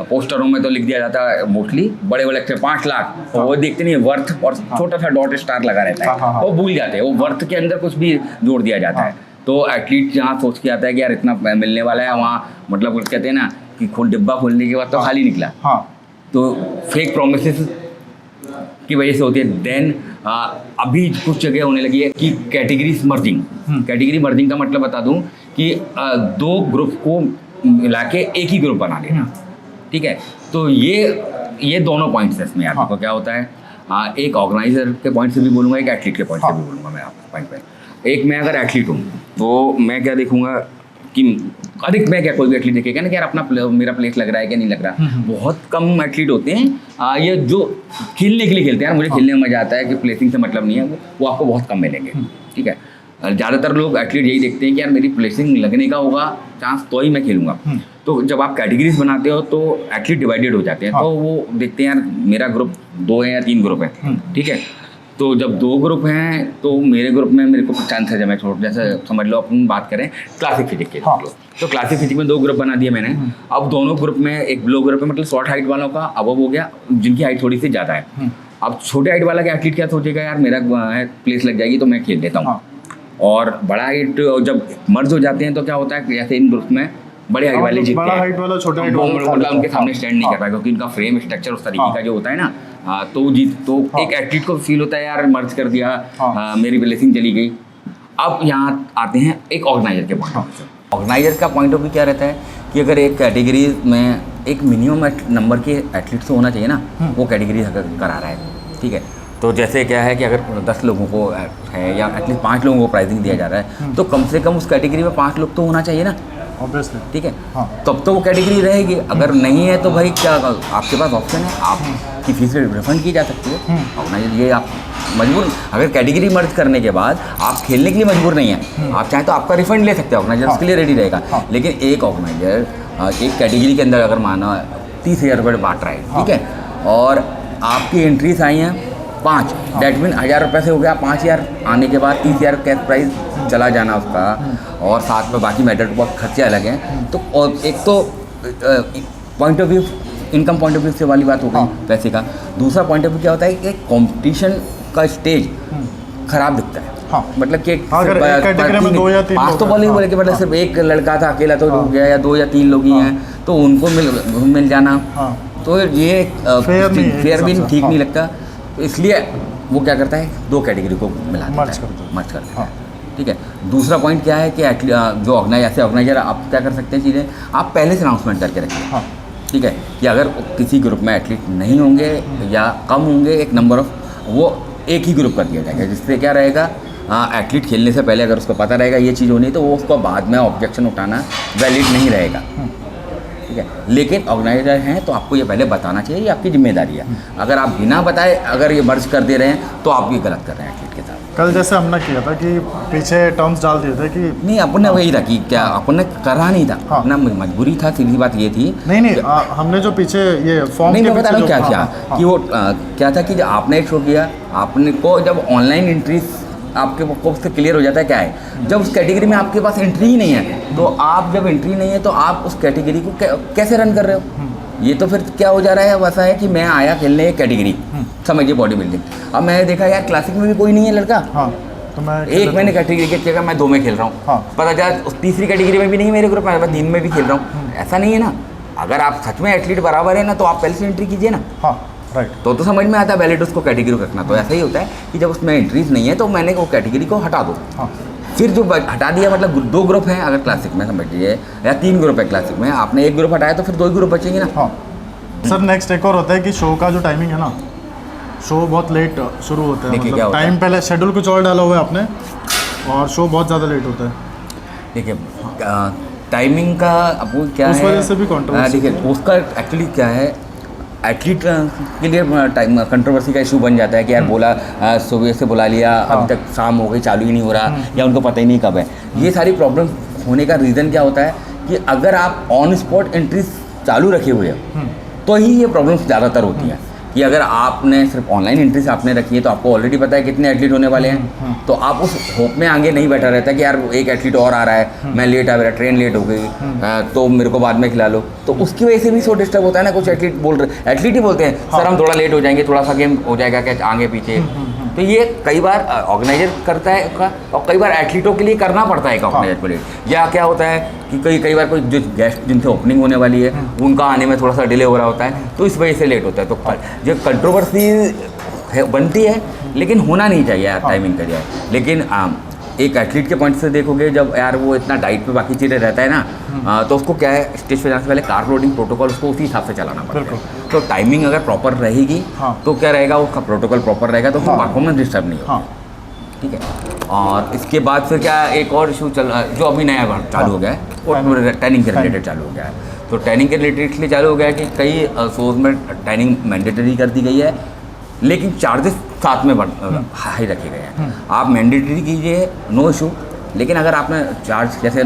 पोस्टरों में तो लिख दिया जाता है मोस्टली बड़े बड़े अक्षर 5 लाख, और वो देखते नहीं वर्थ और छोटा सा डॉट स्टार लगा रहता है, वो भूल जाते हैं, वो वर्थ के अंदर कुछ भी जोड़ दिया जाता है। तो एथलीट जहाँ सोच के आता है कि यार इतना मिलने वाला है, वहाँ मतलब कुछ कहते हैं ना कि डिब्बा खोलने के बाद तो खाली निकला, तो फेक प्रोमिसेस की वजह से होती है। देन अभी कुछ जगह होने लगी है कि कैटेगरीज मर्जिंग। कैटेगरी मर्जिंग का मतलब बता दूं कि 2 ग्रुप को मिला के एक ही ग्रुप बना लेना, ठीक है। तो ये दोनों पॉइंट्स हैं इसमें। आपको क्या होता है, एक ऑर्गेनाइजर के पॉइंट से भी बोलूँगा, एक एथलीट के पॉइंट से भी बोलूँगा मैं आपके पॉइंट पे। एक मैं अगर एथलीट हूँ तो मैं क्या देखूँगा कि अधिक मैं क्या कोई भी एथलीट देखेगा ना कि यार अपना मेरा प्लेस लग रहा है कि नहीं लग रहा। बहुत कम एथलीट होते हैं ये जो खेलने के लिए खेलते हैं, यार मुझे खेलने में मजा आता है कि प्लेसिंग से मतलब नहीं है, वो आपको बहुत कम मिलेंगे, ठीक है। ज़्यादातर लोग एथलीट यही देखते हैं कि यार मेरी प्लेसिंग लगने का होगा चांस तो ही मैं खेलूंगा। तो जब आप कैटेगरीज बनाते हो तो एथलीट डिवाइडेड हो जाते हैं, तो वो देखते हैं यार मेरा ग्रुप 2 है या 3 ग्रुप है, ठीक है। तो जब 2 ग्रुप हैं तो मेरे ग्रुप में मेरे को चांस है, जब मैं छोड़ जैसे समझ लो अपन बात करें क्लासिक फिजिक के, तो क्लासिक फिजिक में 2 ग्रुप बना दिए मैंने। अब दोनों ग्रुप में एक लो ग्रुप है, मतलब शॉर्ट हाइट वालों का अब हो गया, जिनकी हाइट थोड़ी सी ज़्यादा है। अब छोटे हाइट वाला का एथलीट क्या सोचेगा, यार मेरा प्लेस लग जाएगी तो मैं खेल लेता हूँ। और बड़ा हाइट जब मर्ज हो जाते हैं तो क्या होता है, जैसे इन ग्रुप में बड़े हाइट वाले जीतते हैं, बड़ा हाइट वाला छोटा हाइट वाला मतलब उनके सामने स्टैंड नहीं कर पाएगा, क्योंकि इनका फ्रेम स्ट्रक्चर उस तरीके का जो होता है ना, तो एक एथलीट को फील होता है यार मर्ज कर दिया, मेरी प्लेसिंग चली गई। अब यहाँ आते हैं एक ऑर्गेनाइजर के पॉइंट ऑफ व्यू से। ऑर्गेनाइजर का पॉइंट ऑफ व्यू क्या रहता है कि अगर एक कैटेगरी में एक मिनिमम नंबर के एथलीट्स होना चाहिए ना, वो कैटेगरी अगर करा रहा है, ठीक है। तो जैसे क्या है कि अगर 10 लोगों को है या एटलीस्ट 5 लोगों को प्राइजिंग दिया जा रहा है, तो कम से कम उस कैटेगरी में 5 लोग तो होना चाहिए ना, ऑब्वियसली, ठीक है। तब तो वो कैटेगरी रहेगी। अगर नहीं है तो भाई क्या आपके पास ऑप्शन है, आपकी फीस रिफंड की जा सकती है। ऑर्गेनाइजर ये आप मजबूर, अगर कैटेगरी मर्ज करने के बाद आप खेलने के लिए मजबूर नहीं है, आप चाहें तो आपका रिफंड ले सकते हैं, ऑर्गेनाइजर उसके लिए रेडी रहेगा। लेकिन एक ऑर्गेनाइजर एक कैटेगरी के अंदर अगर माना 30,000 रुपये बांट रहा है, ठीक है, और आपकी एंट्रीज आई हैं 5, डेट मीन 1,000 रुपये से हो गया 5,000, आने के बाद 30,000 कैश प्राइस चला जाना उसका, और साथ में बाकी मेडल बहुत खर्चे अलग हैं। तो और एक तो point of view, income point of view से वाली बात हो गई पैसे का। दूसरा पॉइंट ऑफ व्यू क्या होता है कि कंपटीशन का स्टेज खराब दिखता है, मतलब कि अगर एक कैटेगरी में 2 या 3 पाँच तो बोले कि मतलब सिर्फ एक लड़का था अकेला तो हो गया, या 2 या 3 लोग ही हैं तो उनको मिल जाना, तो ये फेयर भी ठीक नहीं लगता। तो इसलिए वो क्या करता है, 2 कैटेगरी को मिला देता है, मर्ज कर देता है, ठीक है। दूसरा पॉइंट क्या है कि जो ऑर्गेनाइजर आप क्या कर सकते हैं चीज़ें, आप पहले से अनाउंसमेंट करके रखिए, ठीक है, कि अगर किसी ग्रुप में एथलीट नहीं होंगे या कम होंगे एक नंबर ऑफ, वो एक ही ग्रुप कर दिया जाएगा, जिससे क्या रहेगा, एथलीट खेलने से पहले अगर उसको पता रहेगा ये चीज़ होनी है तो वो उसको बाद में ऑब्जेक्शन उठाना वैलिड नहीं रहेगा, ठीक है। लेकिन ऑर्गेनाइजर हैं तो आपको ये पहले बताना चाहिए, ये आपकी जिम्मेदारी है। अगर आप बिना बताए अगर ये मर्ज कर दे रहे हैं तो आप ये गलत कर रहे हैं एथलीट के साथ। कल जैसे हमने किया था कि पीछे टर्म्स डाल दिए थे कि नहीं, अपन ने वही था कि क्या अपन ने करा नहीं था, अपना मजबूरी था, सीधी बात ये थी। नहीं हमने जो पीछे ये फॉर्म नहीं, मैं बता रहा हूँ क्या किया कि वो क्या था कि जब आपने एक शो किया, आपने को जब ऑनलाइन एंट्रीज आपके को से क्लियर हो जाता है क्या है, जब उस कैटेगरी में आपके पास एंट्री ही नहीं है, तो आप जब एंट्री नहीं है तो आप उस कैटेगरी को कैसे रन कर रहे हो। ये तो फिर क्या हो जा रहा है, वैसा है कि मैं आया खेलने एक कैटेगरी, समझिए बॉडी बिल्डिंग, अब मैंने देखा यार क्लासिक में भी कोई नहीं है लड़का, तो मैं एक मैंने कैटेगरी की जगह मैं 2 में खेल रहा हूँ, पता चला उस तीसरी कैटेगरी में भी नहीं है मेरे ग्रुप में, मैं 3 में भी खेल रहा हूँ। ऐसा नहीं है ना, अगर आप सच में एथलीट बराबर है ना तो आप पहले से एंट्री कीजिए ना, राइट। तो समझ में आता है वैलिड उसको कैटेगरी को रखना। तो ऐसा ही होता है कि जब उसमें एंट्रीज नहीं है तो मैंने वो कैटेगरी को हटा दो। हाँ फिर जो हटा दिया मतलब 2 ग्रुप हैं अगर क्लासिक में समझ लीजिए, या 3 ग्रुप है क्लासिक में, आपने 1 ग्रुप हटाया तो फिर 2 ही ग्रुप बचेंगे ना। हाँ सर, नेक्स्ट एक और होता है कि शो का जो टाइमिंग है ना, शो बहुत लेट शुरू होता है। देखिए क्या मतलब होता टाइम पहले शेड्यूल कुछ और डाला हुआ है आपने और शो बहुत ज़्यादा लेट होता है। देखिए टाइमिंग का आपको क्या उस है, वजह से भी controversy देखिए उसका एक्चुअली क्या है, एथलीट के लिए टाइम कंट्रोवर्सी का इशू बन जाता है कि यार बोला सुबह से बुला लिया, अभी तक शाम हो गई चालू ही नहीं हो रहा, या उनको पता ही नहीं कब है। ये सारी प्रॉब्लम होने का रीज़न क्या होता है कि अगर आप ऑन स्पॉट एंट्रीज चालू रखे हुए हो तो ही ये प्रॉब्लम्स ज़्यादातर होती हैं। कि अगर आपने सिर्फ ऑनलाइन एंट्रीज आपने रखी है तो आपको ऑलरेडी पता है कितने एथलीट होने वाले हैं, तो आप उस होप में आगे नहीं बैठा रहता कि यार एक एथलीट और आ रहा है, मैं लेट आ रहा, ट्रेन लेट हो गई, तो मेरे को बाद में खिला लो। तो उसकी वजह से भी सो डिस्टर्ब होता है ना। कुछ एथलीट बोल रहे, एथलीट ही बोलते हैं सर हम थोड़ा लेट हो जाएंगे, थोड़ा सा गेम हो जाएगा क्या आगे पीछे। तो ये कई बार ऑर्गेनाइजर करता है का, और कई बार एथलीटों के लिए करना पड़ता है ऑर्गेनाइजर को लेट। या क्या होता है कि कई बार कोई जो गेस्ट जिनसे ओपनिंग होने वाली है उनका आने में थोड़ा सा डिले हो रहा होता है, तो इस वजह से लेट होता है। तो जो कंट्रोवर्सी बनती है लेकिन होना नहीं चाहिए यार टाइमिंग का जाए। लेकिन एक एथलीट के पॉइंट से देखोगे, जब यार वो इतना डाइट पे बाकी चीज़ें रहता है ना, तो उसको क्या है स्टेज पे जाने से पहले कार्ब लोडिंग प्रोटोकॉल उसको उसी हिसाब से चलाना पड़ता है। तो टाइमिंग अगर प्रॉपर रहेगी तो क्या रहेगा, उसका प्रोटोकॉल प्रॉपर रहेगा तो उसका परफॉर्मेंस डिस्टर्ब नहीं होगा। ठीक है। और इसके बाद फिर क्या एक और इशू जो अभी नया चालू हो गया है वो टैनिंग के रिलेटेड चालू हो गया है। तो टैनिंग के रिलेटेड इसलिए चालू हो गया है कि कई शोज में टैनिंग मैंडेटरी कर दी गई है, लेकिन चार्जेस साथ में हाई रखे गए हैं। आप मैंडेटरी कीजिए नो इशू, लेकिन अगर आपने चार्ज जैसे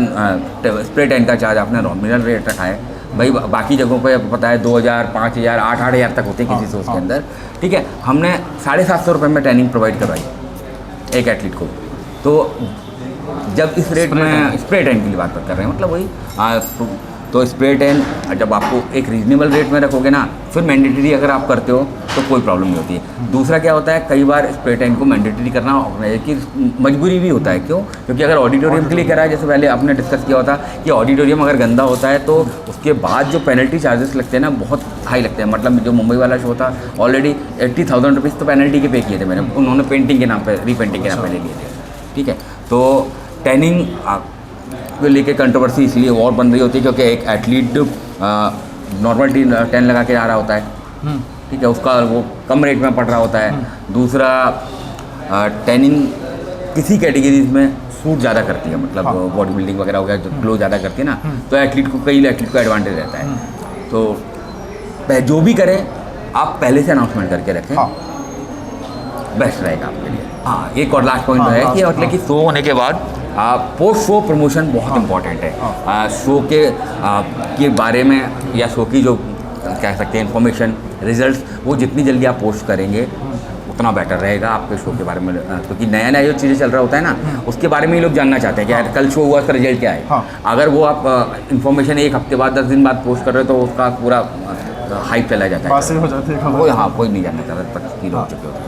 स्प्रे टैन का चार्ज आपने नॉमिनल रेट रखा है, भाई बाकी जगहों पे पता है 2000, 5000, 8,000 तक होते हैं किसी सोर्स के अंदर। ठीक है, हमने 750 रुपये में ट्रेनिंग प्रोवाइड करवाई एक एथलीट को। तो जब इस रेट में स्प्रे टैन की बात कर रहे हैं, मतलब वही तो स्प्रे टैन जब आपको एक रीजनेबल रेट में रखोगे ना, फिर मैंडेटरी अगर आप करते हो तो कोई प्रॉब्लम नहीं होती है। दूसरा क्या होता है, कई बार स्प्रे टैन को मैंडेटरी करना की मजबूरी भी होता है। क्यों? क्योंकि अगर ऑडिटोरियम के लिए करा है, जैसे पहले आपने डिस्कस किया होता कि ऑडिटोरियम अगर गंदा होता है तो उसके बाद जो पेनल्टी चार्जेस लगते हैं ना बहुत हाई लगते हैं। मतलब जो मुंबई वाला शो था ऑलरेडी 80,000 रुपीज़ तो पेनल्टी के पे किए थे मैंने, उन्होंने पेंटिंग के नाम पर, रीपेंटिंग के नाम पर ले लिए थे। ठीक है, तो टैनिंग को लेके कंट्रोवर्सी इसलिए और बन रही होती है क्योंकि एक एथलीट नॉर्मल टैन लगा के आ रहा होता है। ठीक है, उसका वो कम रेट में पड़ रहा होता है। दूसरा टैनिंग किसी कैटेगरीज में सूट ज़्यादा करती है, मतलब बॉडी बिल्डिंग वगैरह हो गया जो ग्लो ज़्यादा करती है ना, तो एथलीट को एडवांटेज रहता है। तो जो भी करें आप पहले से अनाउंसमेंट करके रखें, बेस्ट रहेगा आपके लिए। हाँ, एक और लास्ट पॉइंट है कि मतलब कि शो होने के बाद पोस्ट शो प्रमोशन बहुत इंपॉर्टेंट है। शो के बारे में या शो की जो कह सकते हैं इन्फॉर्मेशन, रिजल्ट्स, वो जितनी जल्दी आप पोस्ट करेंगे उतना बेटर रहेगा आपके शो के बारे में। क्योंकि नया नया जो चीज़ें चल रहा होता है ना, उसके बारे में ही लोग जानना चाहते हैं कि यार कल शो हुआ, उसका रिजल्ट क्या है। अगर वो आप इन्फॉर्मेशन 1 हफ्ते बाद 10 दिन बाद पोस्ट कर रहे हो तो उसका पूरा हाइप चला जाता है, हो जाती है कोई कोई नहीं जानना चाहता, 25 किलो हो चुके होते हैं।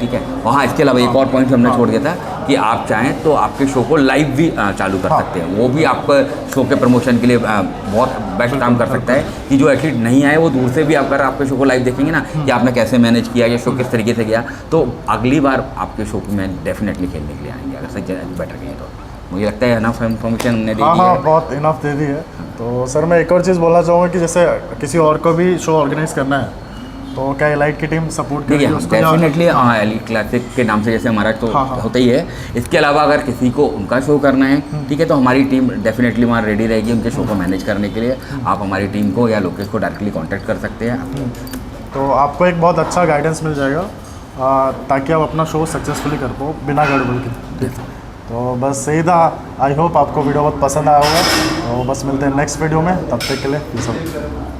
ठीक है, और हाँ इसके अलावा एक और पॉइंट हमने छोड़ दिया था कि आप चाहें तो आपके शो को लाइव भी चालू कर सकते हैं। वो भी आपका शो के प्रमोशन के लिए बहुत बेस्ट काम कर सकता है कि जो एथलीट नहीं आए वो दूर से भी अगर आपके शो को लाइव देखेंगे ना कि आपने कैसे मैनेज किया, या शो किस तरीके से किया, तो अगली बार आपके शो को मैं डेफिनेटली खेलने के लिए आएंगे अगर सही बेटर किए तो। मुझे लगता है इनफ इन्फॉर्मेशन हमने दे दी है। हाँ, बहुत इनफ दे दी है। तो सर मैं एक और चीज़ बोलना चाहूँगा कि जैसे किसी और को भी शो ऑर्गेनाइज करना है तो क्या एलाइट की टीम सपोर्ट करेगी उसको? डेफिनेटली हाँ, एलीट क्लासिक के नाम से जैसे हमारा तो होता ही है। इसके अलावा अगर किसी को उनका शो करना है, ठीक है, तो हमारी टीम डेफिनेटली वहाँ रेडी रहेगी उनके शो को मैनेज करने के लिए। आप हमारी टीम को या लोकेश को डायरेक्टली कॉन्टैक्ट कर सकते हैं। तो आपको एक बहुत अच्छा गाइडेंस मिल जाएगा ताकि आप अपना शो सक्सेसफुली कर पाओ बिना गड़बड़ के। तो बस सही था। आई होप आपको वीडियो बहुत पसंद आया होगा। तो बस मिलते हैं नेक्स्ट वीडियो में, तब तक के लिए सब।